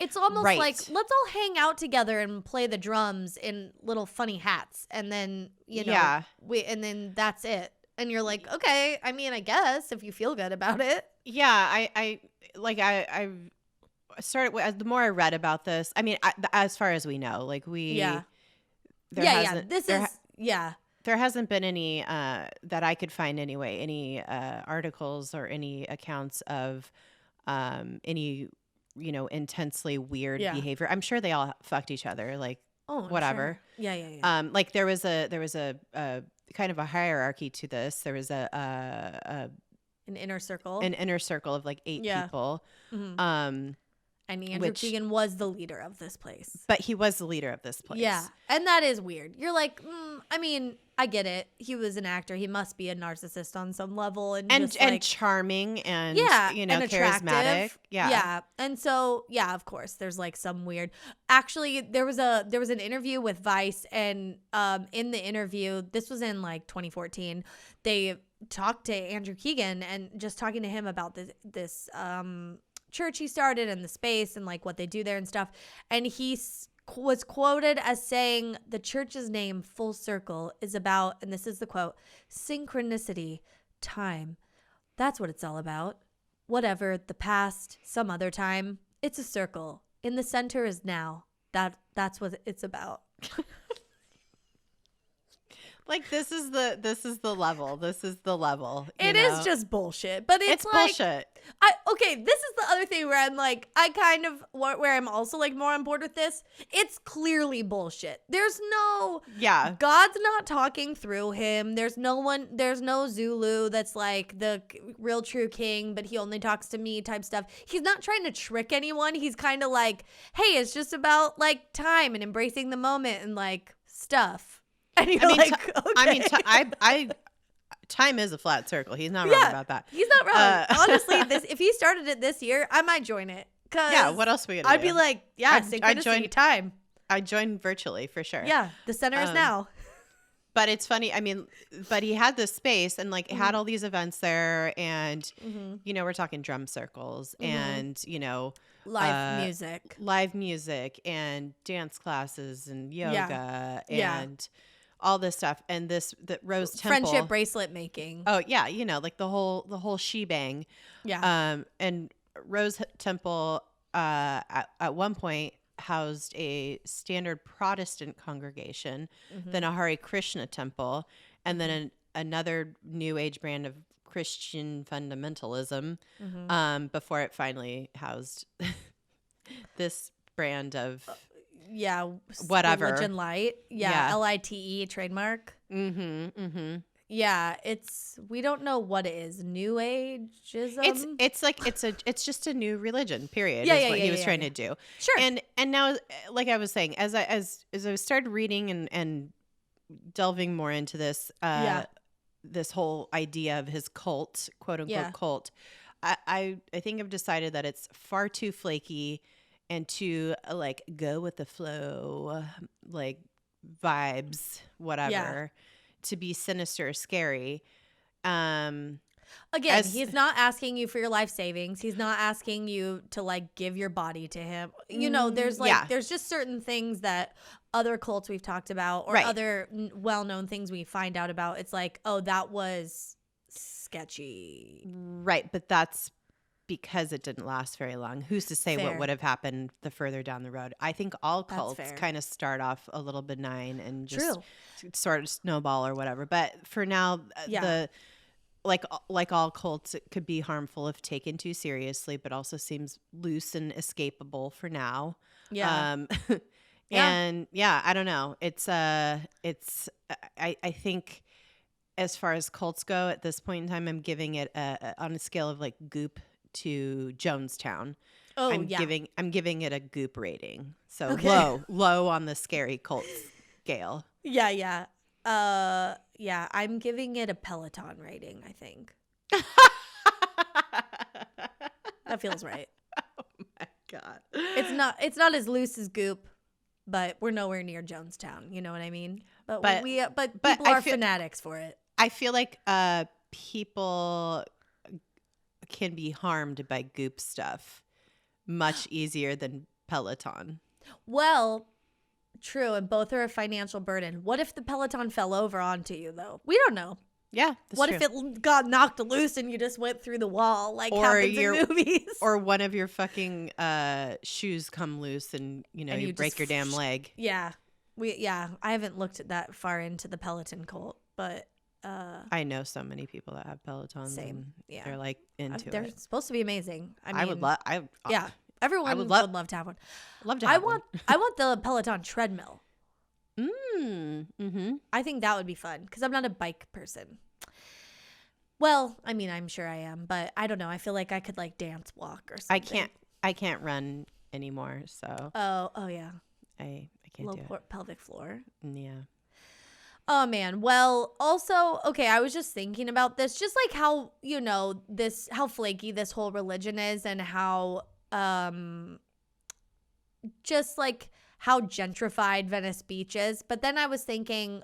Speaker 2: It's almost like, let's all hang out together and play the drums in little funny hats, and then, you know, and then that's it. And you're like, okay, I mean, I guess if you feel good about it.
Speaker 1: Yeah, I started, the more I read about this, I mean, as far as we know, like there hasn't been any that I could find anyway, any articles or any accounts of any, you know, intensely weird behavior. I'm sure they all fucked each other, like whatever.
Speaker 2: Sure. Yeah.
Speaker 1: Like there was a kind of a hierarchy to this. There was an inner circle of like 8 people.
Speaker 2: Mm-hmm. And Andrew Keegan was the leader of this place.
Speaker 1: But he was the leader of this place.
Speaker 2: Yeah. And that is weird. You're like, I mean, I get it. He was an actor. He must be a narcissist on some level. And
Speaker 1: charming and, you know,
Speaker 2: and
Speaker 1: charismatic.
Speaker 2: Yeah. And so, yeah, of course, there's like some weird. Actually, there was an interview with Vice. And in the interview, this was in like 2014, they talked to Andrew Keegan and just talking to him about this church he started and the space and like what they do there and stuff, and he was quoted as saying the church's name, Full Circle, is about, and this is the quote, synchronicity, time. That's what it's all about. Whatever, the past, some other time, it's a circle. In the center is now. That's what it's about.
Speaker 1: Like, this is the level. This is the level.
Speaker 2: It is just bullshit. But it's like,
Speaker 1: bullshit.
Speaker 2: Okay, this is the other thing where I'm like, where I'm also like more on board with this. It's clearly bullshit. There's no, God's not talking through him. There's no Zulu that's like the real true king, but he only talks to me type stuff. He's not trying to trick anyone. He's kind of like, hey, it's just about like time and embracing the moment and like stuff. And you're time is a flat circle. He's not wrong about that. He's not wrong. Honestly, if he started it this year, I might join it.
Speaker 1: What else are we gonna do?
Speaker 2: I'd be like, synchronicity, time.
Speaker 1: I'd join virtually for sure.
Speaker 2: Yeah, the center is now.
Speaker 1: But it's funny. I mean, but he had this space and like had all these events there, and you know, we're talking drum circles and you know,
Speaker 2: live
Speaker 1: music and dance classes and yoga and all this stuff. And the Rose Temple,
Speaker 2: friendship bracelet making.
Speaker 1: Oh yeah, you know, like the whole shebang.
Speaker 2: Yeah.
Speaker 1: And Rose Temple at one point housed a standard Protestant congregation, then a Hare Krishna temple, and then another new age brand of Christian fundamentalism, before it finally housed this brand of whatever
Speaker 2: Religion Light. LITE trademark. Yeah, we don't know what it is. New ageism.
Speaker 1: It's just a new religion. Period.
Speaker 2: Yeah,
Speaker 1: is what he was trying to do.
Speaker 2: Sure.
Speaker 1: And now, like I was saying, as I started reading and delving more into this, this whole idea of his cult, quote unquote cult, I think I've decided that it's far too flaky and too like go with the flow, like vibes, whatever.
Speaker 2: Yeah.
Speaker 1: To be sinister or scary.
Speaker 2: Again, he's not asking you for your life savings. He's not asking you to like give your body to him. You know, there's there's just certain things that other cults we've talked about or other well-known things we find out about. It's like, oh, that was sketchy.
Speaker 1: Right. But that's because it didn't last very long. Who's to say what would have happened the further down the road? I think all cults kind of start off a little benign and just sort of snowball or whatever. But for now, the like all cults, it could be harmful if taken too seriously, but also seems loose and escapable for now. Yeah. And I don't know. I think as far as cults go at this point in time, I'm giving it on a scale of like Goop to Jonestown. Oh, I'm giving it a Goop rating. So low on the scary cult scale. Yeah.
Speaker 2: I'm giving it a Peloton rating, I think. That feels right.
Speaker 1: Oh my God.
Speaker 2: It's not as loose as Goop, but we're nowhere near Jonestown. You know what I mean? But people are fanatics for it.
Speaker 1: I feel like people can be harmed by Goop stuff much easier than Peloton.
Speaker 2: Well, true, and both are a financial burden. What if the Peloton fell over onto you, though? We don't know.
Speaker 1: Yeah,
Speaker 2: what if it got knocked loose and you just went through the wall like happens in movies?
Speaker 1: Or one of your fucking shoes come loose and you break your damn leg.
Speaker 2: Yeah. I haven't looked that far into the Peloton cult, but
Speaker 1: I know so many people that have Pelotons.
Speaker 2: Same.
Speaker 1: And they're like into
Speaker 2: they're supposed to be amazing. I would
Speaker 1: love.
Speaker 2: Everyone would love to have one.
Speaker 1: Love to have one.
Speaker 2: I want the Peloton treadmill.
Speaker 1: Mm-hmm.
Speaker 2: I think that would be fun because I'm not a bike person. Well, I mean, I'm sure I am, but I don't know. I feel like I could like dance walk or something.
Speaker 1: I can't run anymore, so.
Speaker 2: Oh yeah.
Speaker 1: I can't do it.
Speaker 2: Pelvic floor.
Speaker 1: Yeah.
Speaker 2: Oh man. Well, also, okay, I was just thinking about this, just like how, how flaky this whole religion is and how just like how gentrified Venice Beach is. But then I was thinking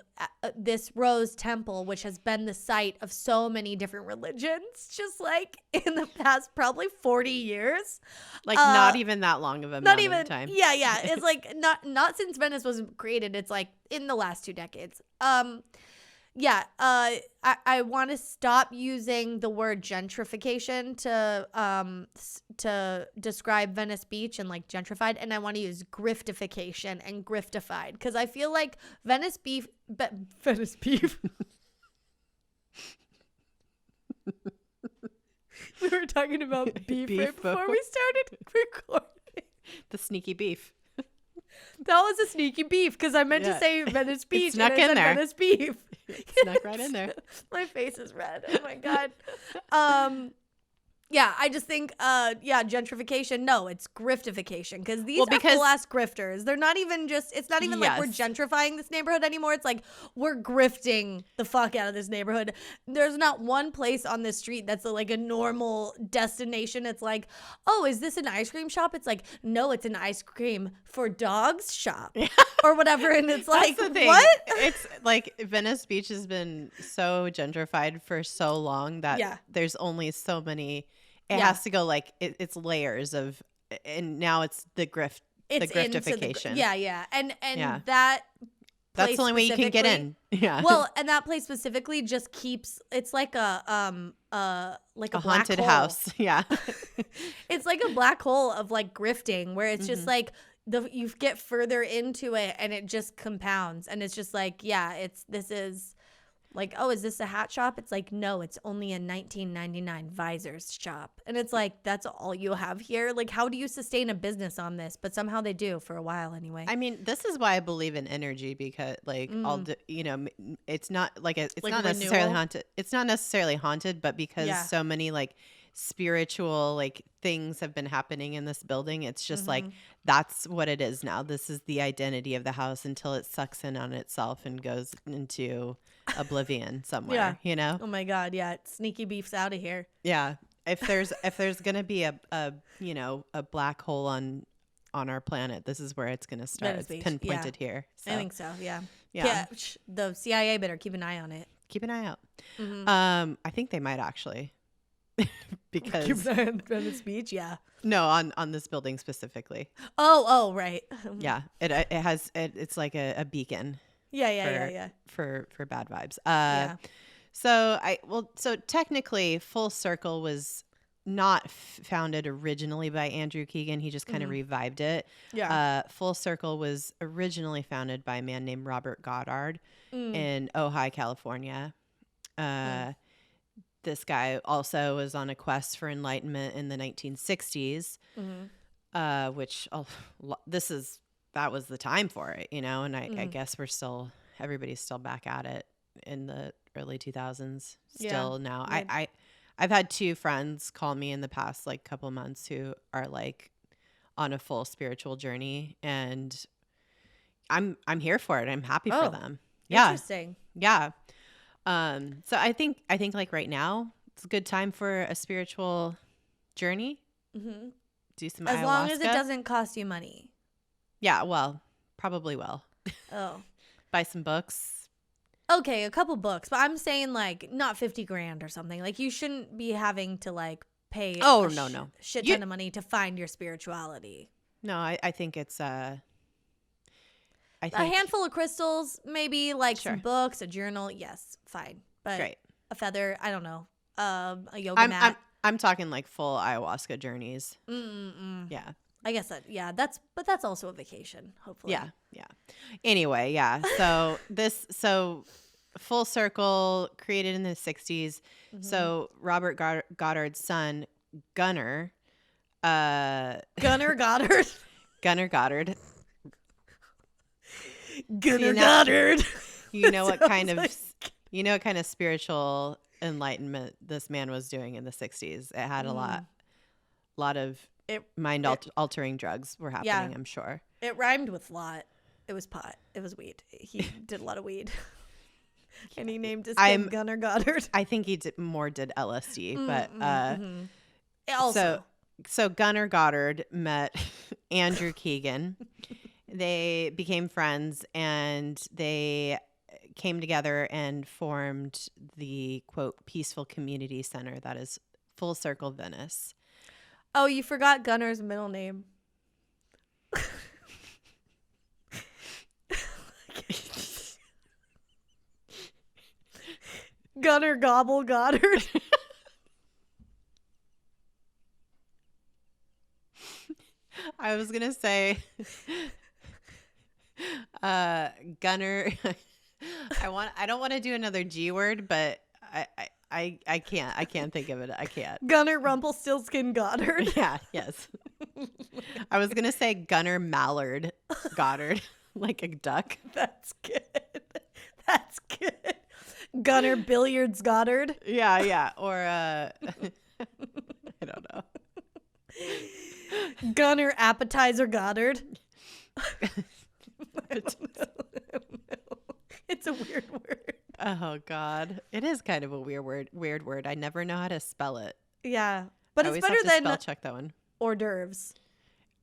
Speaker 2: this Rose Temple, which has been the site of so many different religions, just like in the past probably 40 years.
Speaker 1: Like not even that long of a amount of time.
Speaker 2: Yeah. It's like not since Venice was created. It's like in the last 2 decades. I want to stop using the word gentrification to describe Venice Beach and like gentrified, and I want to use griftification and griftified because I feel like Venice Beach. We were talking about beef right before we started recording.
Speaker 1: The sneaky beef.
Speaker 2: That was a sneaky beef because I meant to say Venice Beach.
Speaker 1: It snuck
Speaker 2: and I
Speaker 1: in
Speaker 2: said
Speaker 1: there.
Speaker 2: Venice beef.
Speaker 1: It snuck right in there.
Speaker 2: My face is red. Oh my God. Yeah, I just think, gentrification. No, it's griftification because these are
Speaker 1: because
Speaker 2: full ass grifters. They're not even it's not even like we're gentrifying this neighborhood anymore. It's like we're grifting the fuck out of this neighborhood. There's not one place on this street that's like a normal destination. It's like, oh, is this an ice cream shop? It's like, no, it's an ice cream for dogs shop or whatever. And it's like, what?
Speaker 1: It's like Venice Beach has been so gentrified for so long that there's only so many. It has to go like it's layers of, and now it's the griftification.
Speaker 2: And that's the
Speaker 1: only way you can get in. Yeah.
Speaker 2: Well, and that place specifically just keeps. It's like a black
Speaker 1: haunted
Speaker 2: hole.
Speaker 1: house. Yeah.
Speaker 2: It's like a black hole of like grifting, where it's just like you get further into it, and it just compounds, and it's just like, this is. Like, oh, is this a hat shop? It's like, no, it's only a $19.99 visors shop. And it's like, that's all you have here? Like, how do you sustain a business on this? But somehow they do for a while anyway.
Speaker 1: I mean, this is why I believe in energy, because like it's not like it's like not necessarily haunted. It's not necessarily haunted, but because so many like spiritual like things have been happening in this building, it's just like that's what it is now. This is the identity of the house until it sucks in on itself and goes into oblivion somewhere. You know?
Speaker 2: Oh my God, sneaky beef's out of here.
Speaker 1: Yeah. If there's gonna be a black hole on our planet, this is where it's gonna start. It's pinpointed here. So.
Speaker 2: I think so. Yeah. The CIA better keep an eye on it.
Speaker 1: Keep an eye out. I think they might actually. Because
Speaker 2: keep an eye on Venice Beach. Yeah.
Speaker 1: No, on this building specifically.
Speaker 2: Oh, right.
Speaker 1: Yeah. It's like a beacon.
Speaker 2: Yeah.
Speaker 1: For bad vibes. So technically Full Circle was not founded originally by Andrew Keegan. He just kind of revived it. Yeah. Full Circle was originally founded by a man named Robert Goddard in Ojai, California. This guy also was on a quest for enlightenment in the 1960s, which that was the time for it, you know, and I guess everybody's still back at it in the early 2000s still now. Right. I've had 2 friends call me in the past like couple months who are like on a full spiritual journey, and I'm here for it. I'm happy for them. Yeah.
Speaker 2: Interesting.
Speaker 1: Yeah. So I think like right now it's a good time for a spiritual journey. Do some ayahuasca.
Speaker 2: As long as it doesn't cost you money.
Speaker 1: Yeah, well, probably will.
Speaker 2: Oh.
Speaker 1: Buy some books.
Speaker 2: Okay, a couple books, but I'm saying like not 50 grand or something. Like you shouldn't be having to like pay
Speaker 1: no.
Speaker 2: Shit ton of money to find your spirituality.
Speaker 1: No, I think it's a
Speaker 2: handful of crystals, maybe like some books, a journal. Yes, fine. But a feather, I don't know. A yoga mat.
Speaker 1: I'm talking like full ayahuasca journeys. Yeah.
Speaker 2: I guess that's also a vacation, hopefully.
Speaker 1: Yeah. Anyway, yeah. So Full Circle created in the 60s. So Robert Goddard's son, Gunnar
Speaker 2: Goddard.
Speaker 1: Goddard.
Speaker 2: Goddard.
Speaker 1: You know what kind of spiritual enlightenment this man was doing in the 60s. It had a lot of mind altering drugs were happening, I'm sure.
Speaker 2: It rhymed with lot. It was pot. It was weed. He did a lot of weed. And he named his kid Gunnar Goddard.
Speaker 1: I think he did LSD, but
Speaker 2: also.
Speaker 1: So Gunnar Goddard met Andrew Keegan. They became friends, and they came together and formed the, quote, peaceful community center that is Full Circle Venice.
Speaker 2: Oh, you forgot Gunnar's middle name. Gunnar Gobble Goddard.
Speaker 1: I was gonna say Gunnar. I don't want to do another G word, but I can't think of it. I can't.
Speaker 2: Gunnar Rumpelstiltskin Goddard.
Speaker 1: Yeah. Yes. I was gonna say Gunnar Mallard Goddard, like a duck.
Speaker 2: That's good. Gunnar Billiards Goddard.
Speaker 1: Yeah. Or I don't know.
Speaker 2: Gunner appetizer Goddard. It's a weird word.
Speaker 1: Oh God, it is kind of a weird word. I never know how to spell it.
Speaker 2: Yeah, but
Speaker 1: I
Speaker 2: it's
Speaker 1: always
Speaker 2: better
Speaker 1: have to
Speaker 2: than
Speaker 1: spell check that one.
Speaker 2: hors d'oeuvres.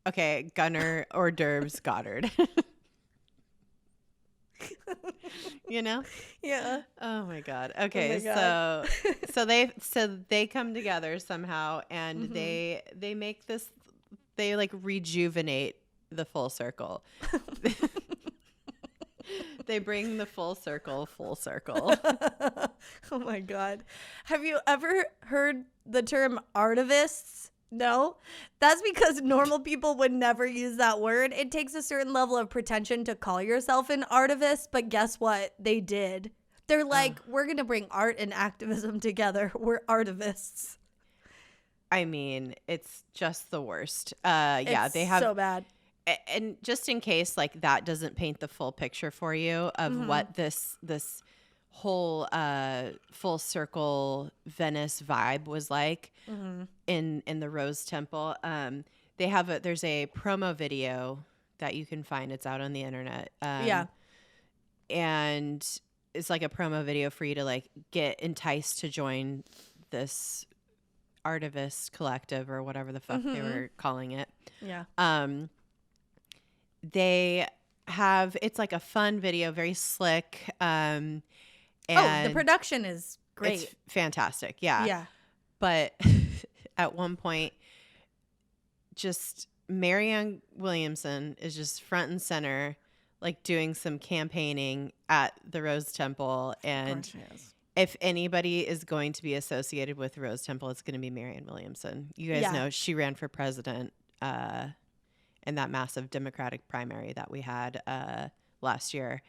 Speaker 1: Okay, Gunner hors d'oeuvres Goddard. You know?
Speaker 2: Yeah.
Speaker 1: Oh my God. Okay,
Speaker 2: Oh my God.
Speaker 1: so they come together somehow, and
Speaker 2: Mm-hmm.
Speaker 1: they make this. They like rejuvenate the full circle. They bring the full circle full circle.
Speaker 2: Oh my God. Have you ever heard the term artivists? No? That's because normal people would never use that word. It takes a certain level of pretension to call yourself an artivist, but guess what? They did. They're like, we're going to bring art and activism together. We're artivists.
Speaker 1: I mean, it's just the worst. Yeah,
Speaker 2: It's
Speaker 1: they have
Speaker 2: so bad.
Speaker 1: And just in case like that doesn't paint the full picture for you of what this whole full circle Venice vibe was like in the Rose Temple, there's a promo video that you can find. It's out on the internet.
Speaker 2: Yeah.
Speaker 1: And it's like a promo video for you to like get enticed to join this artivist collective or whatever the fuck they were calling it.
Speaker 2: Yeah.
Speaker 1: They have, it's like a fun video, very slick. And
Speaker 2: the production is great.
Speaker 1: It's fantastic. Yeah.
Speaker 2: Yeah.
Speaker 1: But at one point, just Marianne Williamson is just front and center, like doing some campaigning at the Rose Temple. And if anybody is going to be associated with Rose Temple, it's going to be Marianne Williamson. You guys know she ran for president in that massive Democratic primary that we had last year.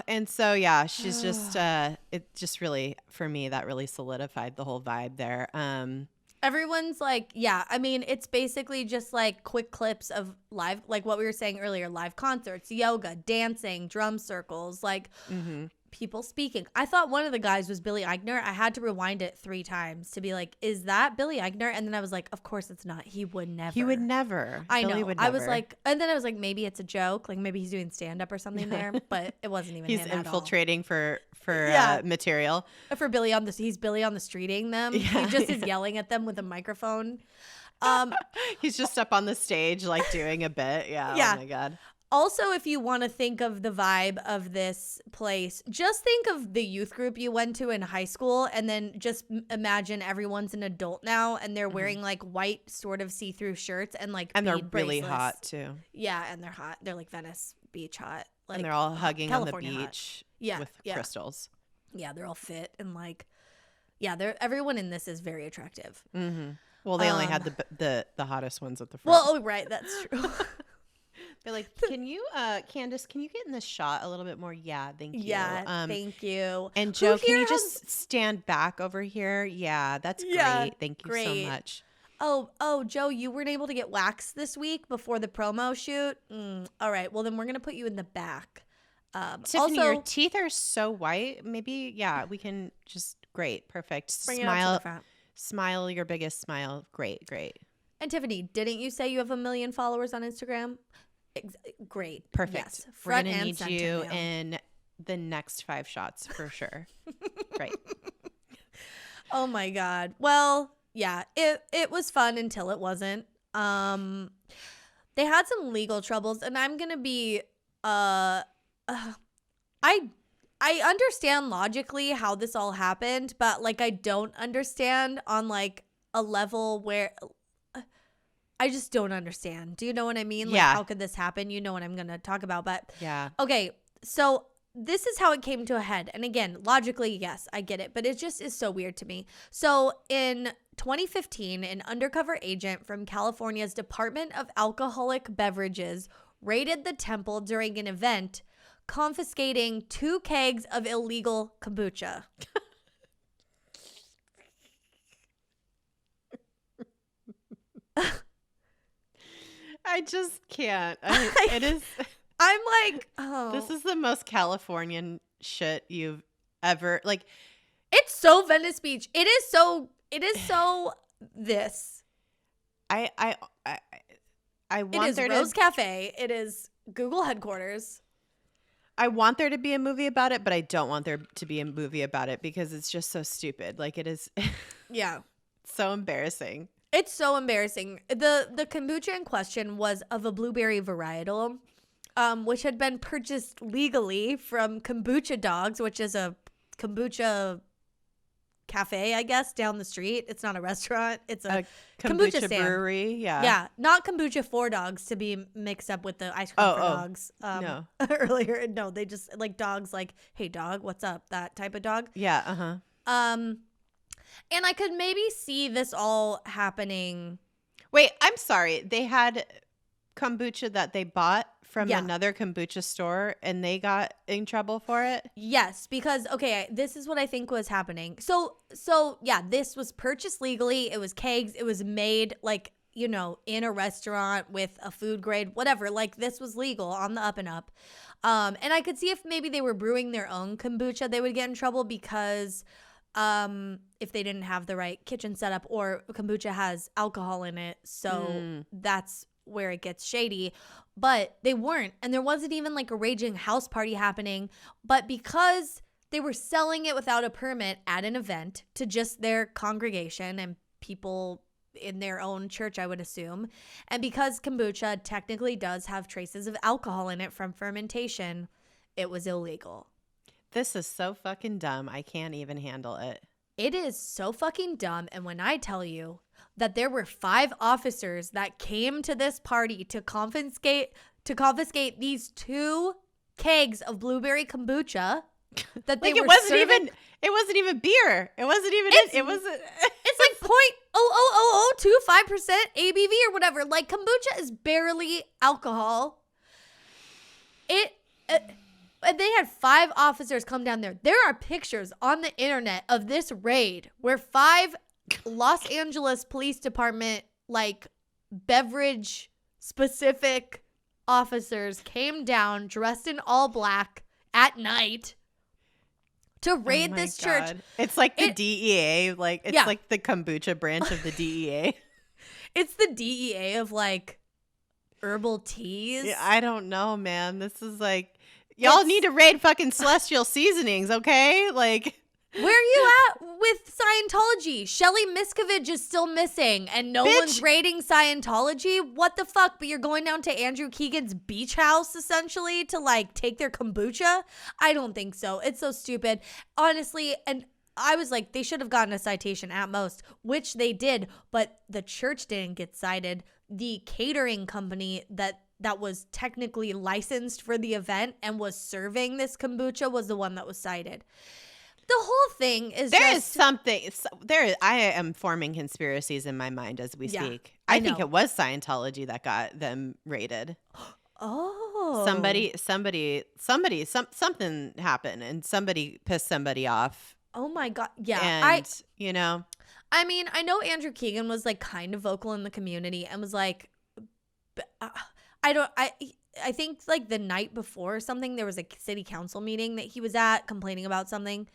Speaker 1: And so, yeah, she's just, it just really, for me, that really solidified the whole vibe there.
Speaker 2: Everyone's like, yeah, I mean, it's basically just like quick clips of live, like what we were saying earlier, live concerts, yoga, dancing, drum circles, like people speaking. I thought one of the guys was Billy Eichner. I had to rewind it 3 times to be like, is that Billy Eichner? And then I was like, of course it's not. He would never.
Speaker 1: He would never.
Speaker 2: I
Speaker 1: Billy
Speaker 2: know.
Speaker 1: would
Speaker 2: I was
Speaker 1: never.
Speaker 2: like, and then I was like, maybe it's a joke. Like maybe he's doing stand up or something there, but it wasn't even
Speaker 1: He's
Speaker 2: him
Speaker 1: infiltrating for material.
Speaker 2: For Billy on the, he's Billy on the streeting them.
Speaker 1: Yeah,
Speaker 2: He just is yelling at them with a microphone.
Speaker 1: He's just up on the stage, like doing a bit. Yeah.
Speaker 2: Yeah.
Speaker 1: Oh my God.
Speaker 2: Also, if you want to think of the vibe of this place, just think of the youth group you went to in high school, and then just imagine everyone's an adult now and they're wearing like white sort of see-through shirts and like
Speaker 1: And they're
Speaker 2: bead
Speaker 1: really
Speaker 2: bracelets.
Speaker 1: hot too.
Speaker 2: Yeah, and they're hot. They're like Venice Beach hot. Like,
Speaker 1: And they're all hugging
Speaker 2: California
Speaker 1: on the
Speaker 2: hot.
Speaker 1: beach
Speaker 2: Yeah,
Speaker 1: with
Speaker 2: yeah.
Speaker 1: crystals.
Speaker 2: Yeah, they're all fit and like, yeah, they're everyone in this is very attractive.
Speaker 1: Well, they only had the hottest ones at the front.
Speaker 2: Well, oh, right, that's true.
Speaker 1: They're like, can you, Candace, can you get in this shot a little bit more? Yeah, thank you.
Speaker 2: Yeah, thank you.
Speaker 1: And Joe, can you
Speaker 2: here
Speaker 1: just stand back over here? Yeah, that's
Speaker 2: Yeah,
Speaker 1: great. Thank you
Speaker 2: great.
Speaker 1: so much.
Speaker 2: Oh, Joe, you weren't able to get waxed this week before the promo shoot? All right, well, then we're going to put you in the back.
Speaker 1: Tiffany,
Speaker 2: also,
Speaker 1: your teeth are so white. Maybe, yeah, we can just, great, perfect.
Speaker 2: bring it up to the front.
Speaker 1: Smile your biggest smile. Great.
Speaker 2: And Tiffany, didn't you say you have 1 million followers on Instagram? Great.
Speaker 1: Perfect.
Speaker 2: Yes,
Speaker 1: We're
Speaker 2: front
Speaker 1: going to
Speaker 2: and
Speaker 1: need
Speaker 2: center
Speaker 1: you
Speaker 2: now.
Speaker 1: in the next 5 shots for sure. Right.
Speaker 2: Oh my God. Well, yeah, it was fun until it wasn't. They had some legal troubles, and I'm gonna be I understand logically how this all happened, but like I don't understand on like a level where I just don't understand. Do you know what I mean? Like,
Speaker 1: Yeah.
Speaker 2: how could this happen? You know what I'm gonna talk about, but
Speaker 1: Yeah.
Speaker 2: okay, so this is how it came to a head. And again, logically, yes, I get it, but it just is so weird to me. So in 2015, an undercover agent from California's Department of Alcoholic Beverages raided the temple during an event, confiscating 2 kegs of illegal kombucha.
Speaker 1: I just can't. It is.
Speaker 2: I'm like, oh.
Speaker 1: This is the most Californian shit you've ever like.
Speaker 2: It's so Venice Beach. It is so It is so this.
Speaker 1: I
Speaker 2: It
Speaker 1: want
Speaker 2: is
Speaker 1: there
Speaker 2: Rose
Speaker 1: to
Speaker 2: Cafe. It is Google headquarters.
Speaker 1: I want there to be a movie about it, but I don't want there to be a movie about it because it's just so stupid. Like it is
Speaker 2: Yeah.
Speaker 1: so embarrassing.
Speaker 2: It's so embarrassing. The kombucha in question was of a blueberry varietal, which had been purchased legally from Kombucha Dogs, which is a kombucha cafe, I guess, down the street. It's not a restaurant. It's a kombucha stand.
Speaker 1: Brewery. Yeah.
Speaker 2: Yeah, not kombucha for dogs to be mixed up with the ice cream for dogs.
Speaker 1: No.
Speaker 2: Earlier, no, they just like dogs. Like, hey, dog, what's up? That type of dog.
Speaker 1: Yeah.
Speaker 2: And I could maybe see this all happening.
Speaker 1: Wait, I'm sorry. They had kombucha that they bought from
Speaker 2: Yeah.
Speaker 1: another kombucha store and they got in trouble for it?
Speaker 2: Yes, because okay, this is what I think was happening. So yeah, this was purchased legally. It was kegs. It was made like, you know, in a restaurant with a food grade, whatever. Like this was legal on the up and up. And I could see if maybe they were brewing their own kombucha, they would get in trouble because if they didn't have the right kitchen setup, or kombucha has alcohol in it. So that's where it gets shady. But they weren't, and there wasn't even like a raging house party happening. But because they were selling it without a permit at an event to just their congregation and people in their own church, I would assume, and because kombucha technically does have traces of alcohol in it from fermentation, it was illegal.
Speaker 1: This is so fucking dumb. I can't even handle it.
Speaker 2: It is so fucking dumb. And when I tell you that there were 5 officers that came to this party to confiscate these 2 kegs of blueberry kombucha that they
Speaker 1: like
Speaker 2: were
Speaker 1: it wasn't even beer. It wasn't even it wasn't
Speaker 2: it's like 0.00025% ABV or whatever. Like kombucha is barely alcohol. And they had 5 officers come down there. There are pictures on the internet of this raid where 5 Los Angeles Police Department, like, beverage specific officers came down dressed in all black at night to raid this church.
Speaker 1: It's like the DEA. Like, it's like the kombucha branch of the DEA.
Speaker 2: It's the DEA of, like, herbal teas.
Speaker 1: Yeah, I don't know, man. This is like... Y'all need to raid fucking Celestial Seasonings, okay? Like,
Speaker 2: where are you at with Scientology? Shelly Miscavige is still missing, and no one's raiding Scientology? What the fuck? But you're going down to Andrew Keegan's beach house, essentially, to, like, take their kombucha? I don't think so. It's so stupid. Honestly, and I was like, they should have gotten a citation at most, which they did, but the church didn't get cited. The catering company that was technically licensed for the event and was serving this kombucha was the one that was cited. The whole thing is
Speaker 1: I am forming conspiracies in my mind as we speak. I think it was Scientology that got them raided.
Speaker 2: Oh.
Speaker 1: Something happened and somebody pissed somebody off.
Speaker 2: Oh my God. Yeah.
Speaker 1: And, you know.
Speaker 2: I mean, I know Andrew Keegan was like kind of vocal in the community and was like, I think like the night before or something, there was a city council meeting that he was at complaining about something,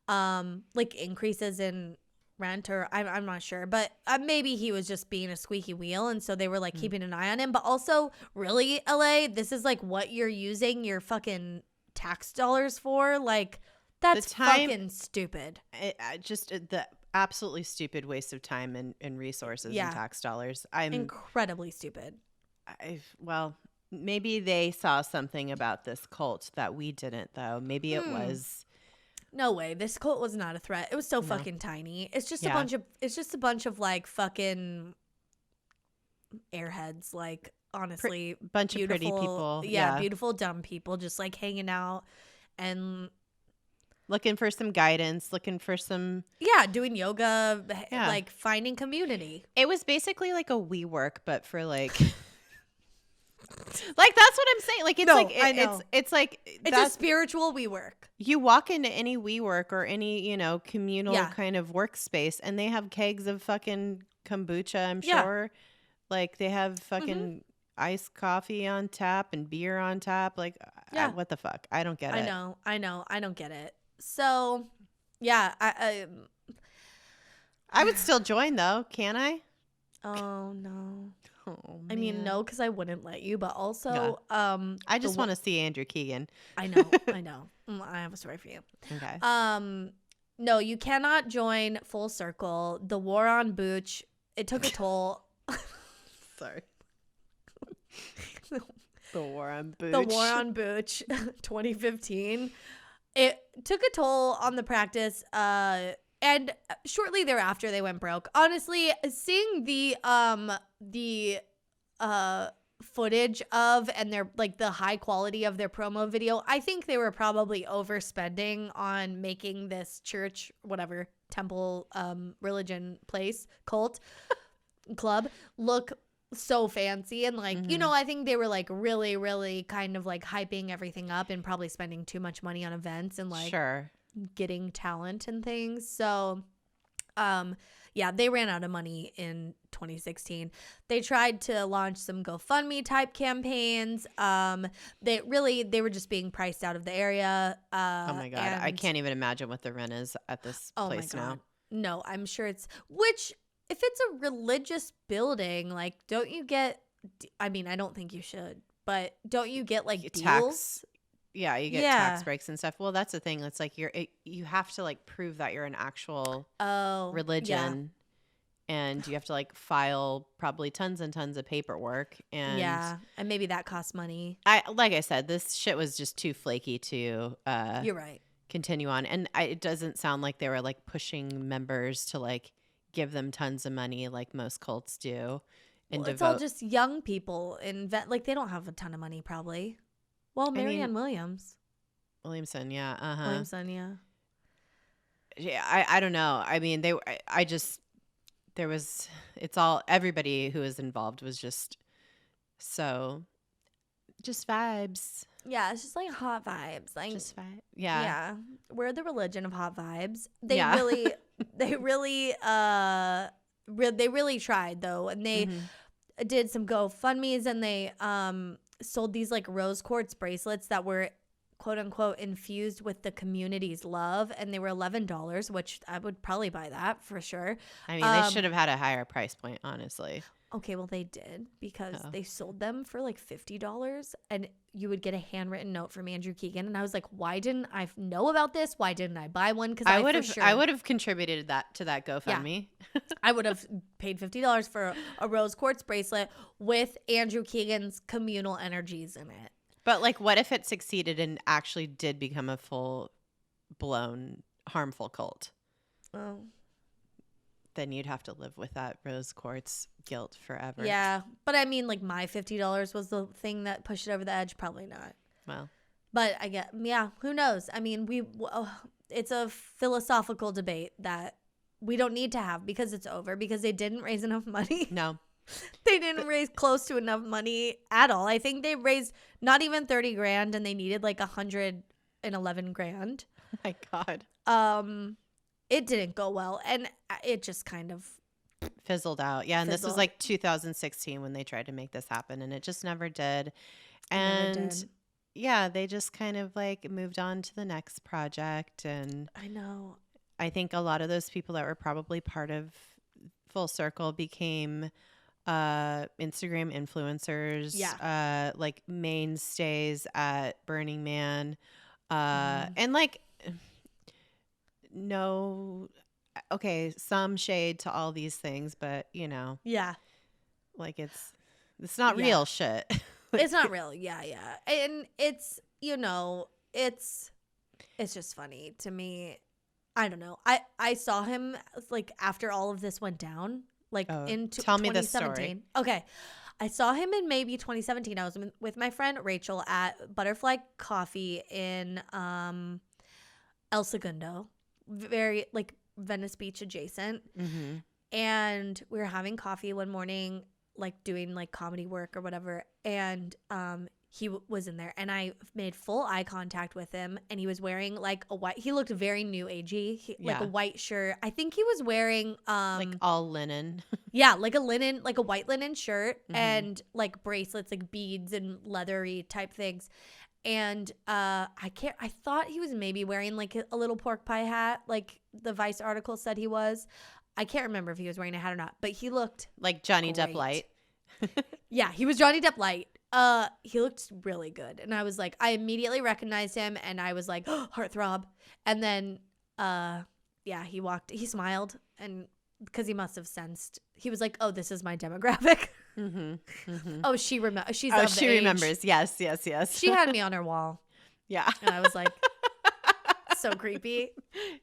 Speaker 2: like increases in rent, or I'm not sure, but maybe he was just being a squeaky wheel. And so they were like keeping an eye on him. But also, really, LA, this is like what you're using your fucking tax dollars for. Like, that's fucking stupid.
Speaker 1: Just the absolutely stupid waste of time and resources and tax dollars. I'm
Speaker 2: incredibly stupid.
Speaker 1: Well, maybe they saw something about this cult that we didn't, though. Maybe it was.
Speaker 2: No way. This cult was not a threat. It was so fucking tiny. It's just a bunch of like fucking airheads. Like, honestly,
Speaker 1: bunch of pretty people.
Speaker 2: Yeah, beautiful dumb people just like hanging out and
Speaker 1: looking for some guidance, looking for some...
Speaker 2: Yeah, doing yoga, like finding community.
Speaker 1: It was basically like a WeWork, but for like... like, that's what I'm saying. Like, it's like...
Speaker 2: It's a spiritual WeWork.
Speaker 1: You walk into any WeWork or any, you know, communal kind of workspace, and they have kegs of fucking kombucha, I'm sure. Like, they have fucking... iced coffee on tap and beer on tap. Like, what the fuck? I don't get it.
Speaker 2: I know. I don't get it. So, yeah,
Speaker 1: I would still join though. Can I?
Speaker 2: Oh no.
Speaker 1: Oh,
Speaker 2: I mean,
Speaker 1: man.
Speaker 2: no, because I wouldn't let you. But also,
Speaker 1: I just want to see Andrew Keegan.
Speaker 2: I know. I have a story for you.
Speaker 1: Okay.
Speaker 2: No, you cannot join Full Circle. The war on Booch, it took a toll.
Speaker 1: Sorry. The war on Booch.
Speaker 2: The war on Booch, 2015. It took a toll on the practice. And shortly thereafter, they went broke. Honestly, seeing the footage of and their like the high quality of their promo video, I think they were probably overspending on making this church, whatever, temple, religion, place, cult, club look so fancy. And like, I think they were like really, really kind of like hyping everything up and probably spending too much money on events and like getting talent and things. So yeah, they ran out of money in 2016. They tried to launch some GoFundMe type campaigns. They were just being priced out of the area.
Speaker 1: Oh my God. I can't even imagine what the rent is at this place now.
Speaker 2: No, I'm sure which if it's a religious building, like don't you get, I mean, I don't think you should, but don't you get like deals?
Speaker 1: Yeah, you get tax breaks and stuff. Well, that's the thing. It's like you have to like prove that you're an actual religion, and you have to like file probably tons and tons of paperwork. And
Speaker 2: and maybe that costs money.
Speaker 1: Like I said, this shit was just too flaky to
Speaker 2: you're right.
Speaker 1: continue on, and it doesn't sound like they were like pushing members to like give them tons of money like most cults do. And
Speaker 2: it's all just young people like they don't have a ton of money probably. Well, Marianne Williamson,
Speaker 1: yeah.
Speaker 2: Williamson, yeah.
Speaker 1: Yeah, I don't know. I mean, everybody who was involved was just vibes.
Speaker 2: Yeah, it's just like hot vibes. Like
Speaker 1: just vibe. Yeah.
Speaker 2: Yeah. We're the religion of hot vibes. They really tried though. And they did some GoFundMes and they sold these like rose quartz bracelets that were quote unquote infused with the community's love, and they were $11, which I would probably buy that for sure.
Speaker 1: I mean, they should have had a higher price point, honestly.
Speaker 2: Okay, well they did because they sold them for like $50, and you would get a handwritten note from Andrew Keegan, and I was like, why didn't I know about this? Why didn't I buy one? Because I
Speaker 1: would have contributed that to that GoFundMe.
Speaker 2: Yeah. I would have paid $50 for a rose quartz bracelet with Andrew Keegan's communal energies in it.
Speaker 1: But like, what if it succeeded and actually did become a full blown harmful cult?
Speaker 2: Oh.
Speaker 1: Then you'd have to live with that rose quartz guilt forever.
Speaker 2: Yeah. But I mean, like, my $50 was the thing that pushed it over the edge. Probably not.
Speaker 1: Well.
Speaker 2: But who knows? I mean, it's a philosophical debate that we don't need to have because it's over, because they didn't raise enough money.
Speaker 1: No.
Speaker 2: They didn't raise close to enough money at all. I think they raised not even $30,000 and they needed like $111,000.
Speaker 1: Oh my God.
Speaker 2: It didn't go well, and it just kind of
Speaker 1: fizzled out. Yeah, and this was like 2016 when they tried to make this happen, and it just never did. And yeah, they just kind of like moved on to the next project. And
Speaker 2: I know.
Speaker 1: I think a lot of those people that were probably part of Full Circle became Instagram influencers, like mainstays at Burning Man, and like some shade to all these things, but like it's not real shit.
Speaker 2: It's not real. Yeah. And it's just funny to me. I don't know. I saw him like after all of this went down, like in 2017. Tell me the story. Okay. I saw him in maybe 2017. I was with my friend Rachel at Butterfly Coffee in El Segundo, very like Venice Beach adjacent. Mm-hmm. And we were having coffee one morning, like doing like comedy work or whatever. And he was in there, and I made full eye contact with him, and he was wearing like he looked very new agey, like a white shirt. I think he was wearing
Speaker 1: like all linen.
Speaker 2: Yeah, like a white linen shirt, and like bracelets, like beads and leathery type things. And I thought he was maybe wearing like a little pork pie hat, like the Vice article said he was. I can't remember if he was wearing a hat or not, but he looked
Speaker 1: like Johnny Depp
Speaker 2: great.
Speaker 1: light.
Speaker 2: Yeah, he was Johnny Depp light. He looked really good. And I was like, I immediately recognized him and I was like, oh, heartthrob. And then, yeah, he smiled and because he must have sensed, he was like, oh, this is my demographic. Oh, she's of the
Speaker 1: she
Speaker 2: age.
Speaker 1: remembers. Yes.
Speaker 2: She had me on her wall.
Speaker 1: Yeah.
Speaker 2: And I was like, so creepy.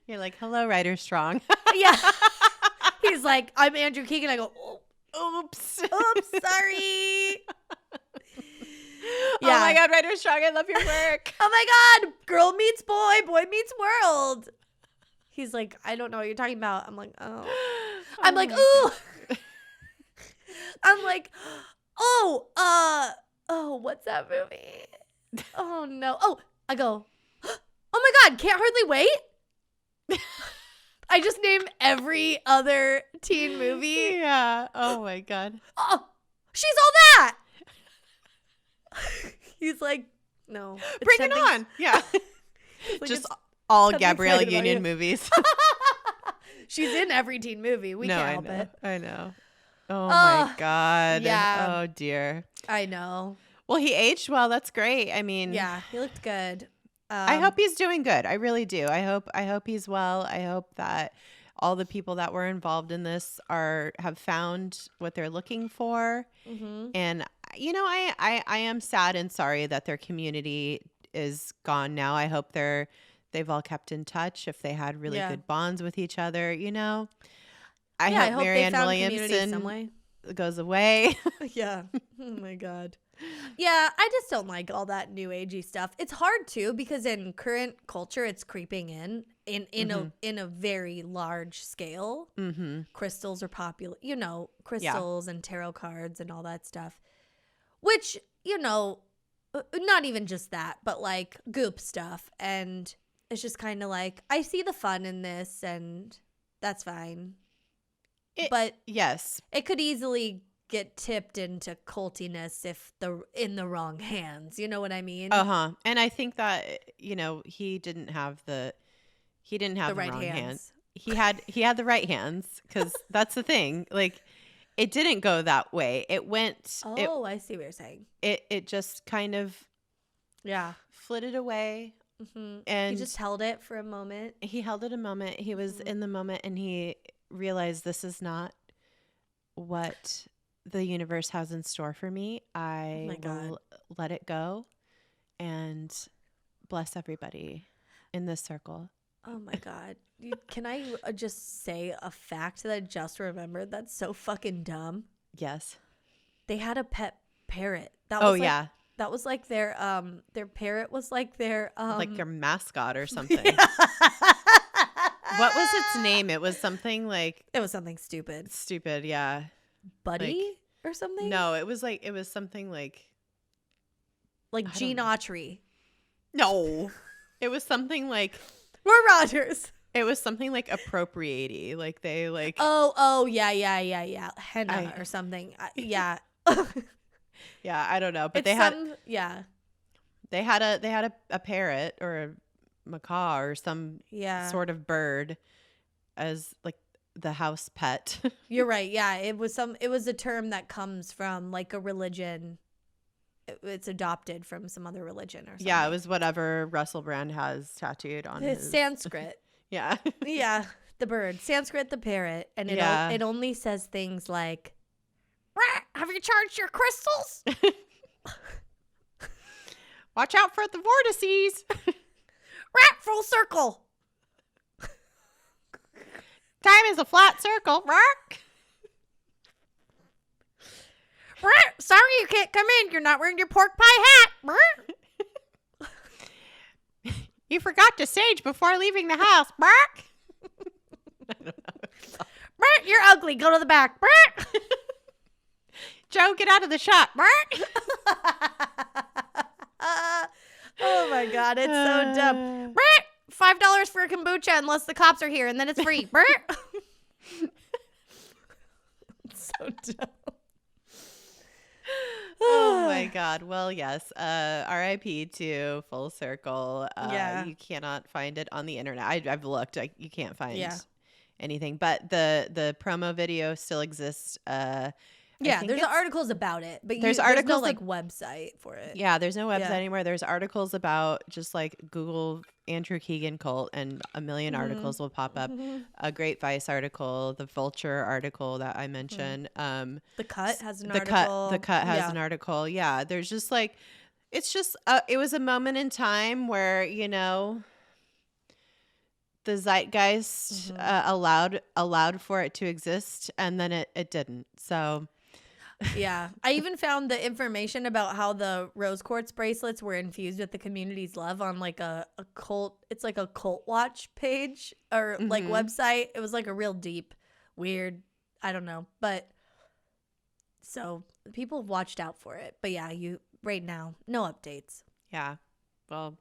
Speaker 1: You're like, hello, Ryder Strong.
Speaker 2: Yeah. He's like, I'm Andrew Keegan. I go, oh,
Speaker 1: Oops,
Speaker 2: sorry.
Speaker 1: Yeah. Oh my God, Ryder Strong, I love your work.
Speaker 2: Oh my God, girl meets boy, boy meets world. He's like, I don't know what you're talking about. I'm like, oh. I'm like, ooh. I'm like, oh, what's that movie? Oh no. Oh, I go, oh my God, Can't Hardly Wait. I just named every other teen movie.
Speaker 1: Yeah. Oh my God.
Speaker 2: Oh, she's all that. He's like, no.
Speaker 1: Bring it on. Yeah.
Speaker 2: Like
Speaker 1: just all
Speaker 2: something
Speaker 1: Gabrielle
Speaker 2: exciting about
Speaker 1: Union
Speaker 2: you.
Speaker 1: movies.
Speaker 2: She's in every teen movie. We can't help it.
Speaker 1: I know. Oh my God.
Speaker 2: yeah.
Speaker 1: Oh dear.
Speaker 2: I know.
Speaker 1: Well, he aged well. That's great. I mean,
Speaker 2: Yeah, he looked good.
Speaker 1: I hope he's doing good. I really do. I hope he's well. I hope that all the people that were involved in this have found what they're looking for.
Speaker 2: Mm-hmm.
Speaker 1: And you know, I am sad and sorry that their community is gone now. I hope they've all kept in touch. If they had really good bonds with each other, you know. I hope Marianne Williamson goes away.
Speaker 2: Yeah. Oh my God. Yeah, I just don't like all that new agey stuff. It's hard too because in current culture, it's creeping in a very large scale.
Speaker 1: Mm-hmm.
Speaker 2: Crystals are popular, you know, crystals and tarot cards and all that stuff. Which, you know, not even just that, but like goop stuff. And it's just kind of like, I see the fun in this and that's fine. But
Speaker 1: yes,
Speaker 2: it could easily get tipped into cultiness if in the wrong hands. You know what I mean?
Speaker 1: And I think that, you know, he didn't have the right wrong hands. He had the right hands because that's the thing. Like, it didn't go that way. It went.
Speaker 2: Oh, I see what you're saying.
Speaker 1: It just kind of flitted away.
Speaker 2: Mm-hmm.
Speaker 1: And
Speaker 2: he just held it for a moment.
Speaker 1: He held it a moment. He was in the moment and he realized this is not what the universe has in store for me. I will let it go and bless everybody in this circle.
Speaker 2: Oh my God. Can I just say a fact that I just remembered that's so fucking dumb?
Speaker 1: Yes.
Speaker 2: They had a pet parrot.
Speaker 1: That was like
Speaker 2: their parrot was like their
Speaker 1: mascot or something. What was its name? It was something like
Speaker 2: stupid.
Speaker 1: Stupid, yeah.
Speaker 2: Buddy or something?
Speaker 1: No, it was something like
Speaker 2: Gene Autry.
Speaker 1: No. It was something like
Speaker 2: Roy Rogers.
Speaker 1: It was something like appropriatey. Like they like
Speaker 2: yeah. Henna or something. Yeah.
Speaker 1: Yeah, I don't know, but they had a parrot or a macaw or some sort of bird as like the house pet.
Speaker 2: You're right. Yeah, it was a term that comes from like a religion. It's adopted from some other religion or something.
Speaker 1: Yeah, it was whatever Russell Brand has tattooed on his
Speaker 2: Sanskrit.
Speaker 1: Yeah.
Speaker 2: Yeah, the bird. Sanskrit, the parrot. And it only says things like, have you charged your crystals?
Speaker 1: Watch out for the vortices.
Speaker 2: Rat, full circle.
Speaker 1: Time is a flat circle.
Speaker 2: Sorry you can't come in. You're not wearing your pork pie hat.
Speaker 1: You forgot to sage before leaving the house. I don't know.
Speaker 2: You're ugly. Go to the back.
Speaker 1: Joe, get out of the shop.
Speaker 2: Oh my God, it's so dumb. $5 for a kombucha unless the cops are here, and then it's free. It's so dumb.
Speaker 1: Oh my God. Well, yes. RIP to Full Circle. You cannot find it on the internet. I've looked. You can't find anything. But the promo video still exists.
Speaker 2: Yeah, there's articles about it, but
Speaker 1: there's
Speaker 2: there's no
Speaker 1: articles
Speaker 2: like website for it.
Speaker 1: Yeah, there's no website
Speaker 2: Yeah.
Speaker 1: anymore. There's articles about just like Google Andrew Keegan cult, and a million articles will pop up. A great Vice article, the Vulture article that I mentioned.
Speaker 2: The Cut has an article.
Speaker 1: The Cut has an article. Yeah, there's just like, it's just it was a moment in time where, you know, the zeitgeist allowed for it to exist, and then it didn't. So.
Speaker 2: Yeah. I even found the information about how the rose quartz bracelets were infused with the community's love on like a cult. It's like a cult watch page or like website. It was like a real deep, weird, I don't know. But so people have watched out for it. But yeah, right now, no updates.
Speaker 1: Yeah. Well,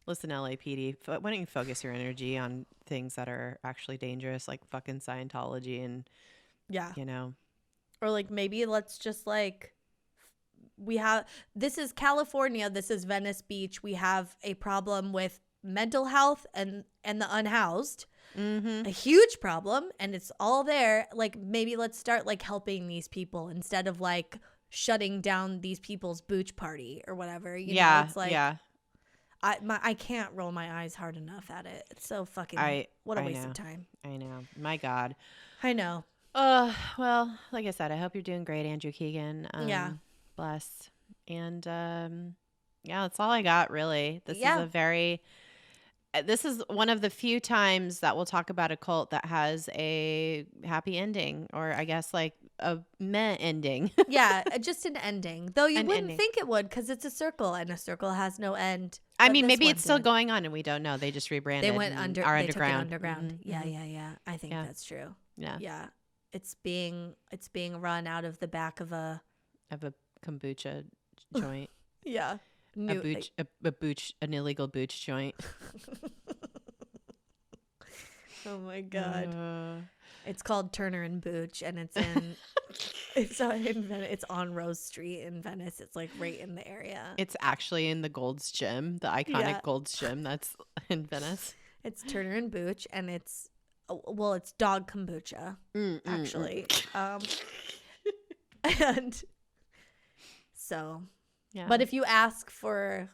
Speaker 1: listen, LAPD, why don't you focus your energy on things that are actually dangerous, like fucking Scientology and, you know.
Speaker 2: Or like maybe let's just like, this is California, this is Venice Beach. We have a problem with mental health and the unhoused, a huge problem, and it's all there. Like maybe let's start like helping these people instead of like shutting down these people's Booch party or whatever. You know, it's like, I can't roll my eyes hard enough at it. It's so fucking what a waste of time.
Speaker 1: I know. My God.
Speaker 2: I know.
Speaker 1: Well, like I said, I hope you're doing great, Andrew Keegan. Bless. And that's all I got, really. This is one of the few times that we'll talk about a cult that has a happy ending, or I guess like a meh ending.
Speaker 2: Yeah, just an ending. Though you wouldn't think it would, because it's a circle, and a circle has no end.
Speaker 1: I mean, maybe it's still going on and we don't know. They just rebranded.
Speaker 2: They went
Speaker 1: underground.
Speaker 2: Took it underground. Yeah. I think that's true. Yeah. It's being run out of the back of a
Speaker 1: kombucha joint.
Speaker 2: Yeah.
Speaker 1: An illegal Booch joint.
Speaker 2: Oh my God. It's called Turner and Booch, and it's in it's on Rose Street in Venice. It's like right in the area.
Speaker 1: It's actually in the Gold's Gym, the iconic Gold's Gym that's in Venice.
Speaker 2: It's Turner and Booch, and it's dog kombucha, actually. And so, but if you ask for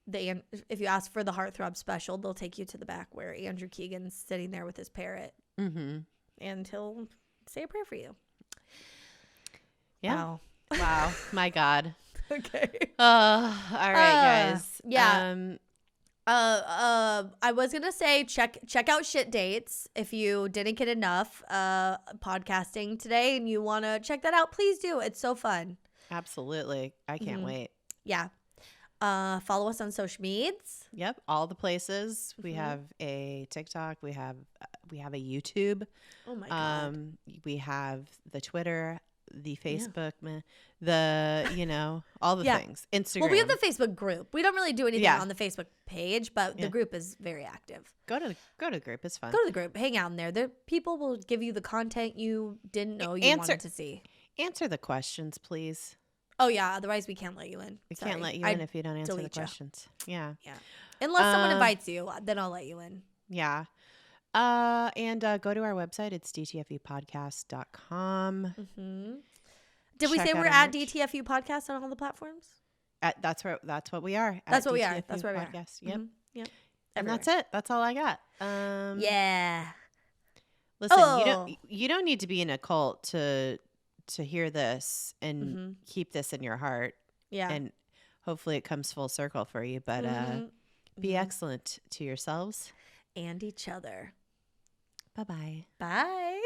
Speaker 2: the heartthrob special, they'll take you to the back where Andrew Keegan's sitting there with his parrot, and he'll say a prayer for you.
Speaker 1: Yeah. Wow. My God.
Speaker 2: Okay.
Speaker 1: All right, guys.
Speaker 2: Yeah. I was gonna say check out Shit Dates if you didn't get enough podcasting today and you want to check that out. Please do. It's so fun.
Speaker 1: Absolutely. I can't wait.
Speaker 2: Yeah. Follow us on social medias.
Speaker 1: Yep, all the places. We have a TikTok. We have a YouTube.
Speaker 2: Oh my God.
Speaker 1: We have the Twitter, the Facebook, all the things. Instagram.
Speaker 2: Well, we have the Facebook group. We don't really do anything on the Facebook page, but the group is very active.
Speaker 1: Go to the group. It's fun.
Speaker 2: Go to the group. Hang out in there. People will give you the content you didn't know you wanted to see.
Speaker 1: Answer the questions, please.
Speaker 2: Oh yeah. Otherwise, we can't let you in.
Speaker 1: We can't let you in if you don't answer the questions. Yeah.
Speaker 2: Unless someone invites you, then I'll let you in.
Speaker 1: Yeah. And go to our website. It's DTFUpodcast.com.
Speaker 2: Did we say we're at DTFU Podcast on all the platforms?
Speaker 1: That's what we are.
Speaker 2: That's what we are. That's where we are.
Speaker 1: Yep.
Speaker 2: Yep.
Speaker 1: And that's it. That's all I got.
Speaker 2: Yeah.
Speaker 1: Listen, you don't need to be in a cult to hear this and keep this in your heart. Yeah. And hopefully it comes full circle for you. But be excellent to yourselves
Speaker 2: and each other.
Speaker 1: Bye-bye.
Speaker 2: Bye.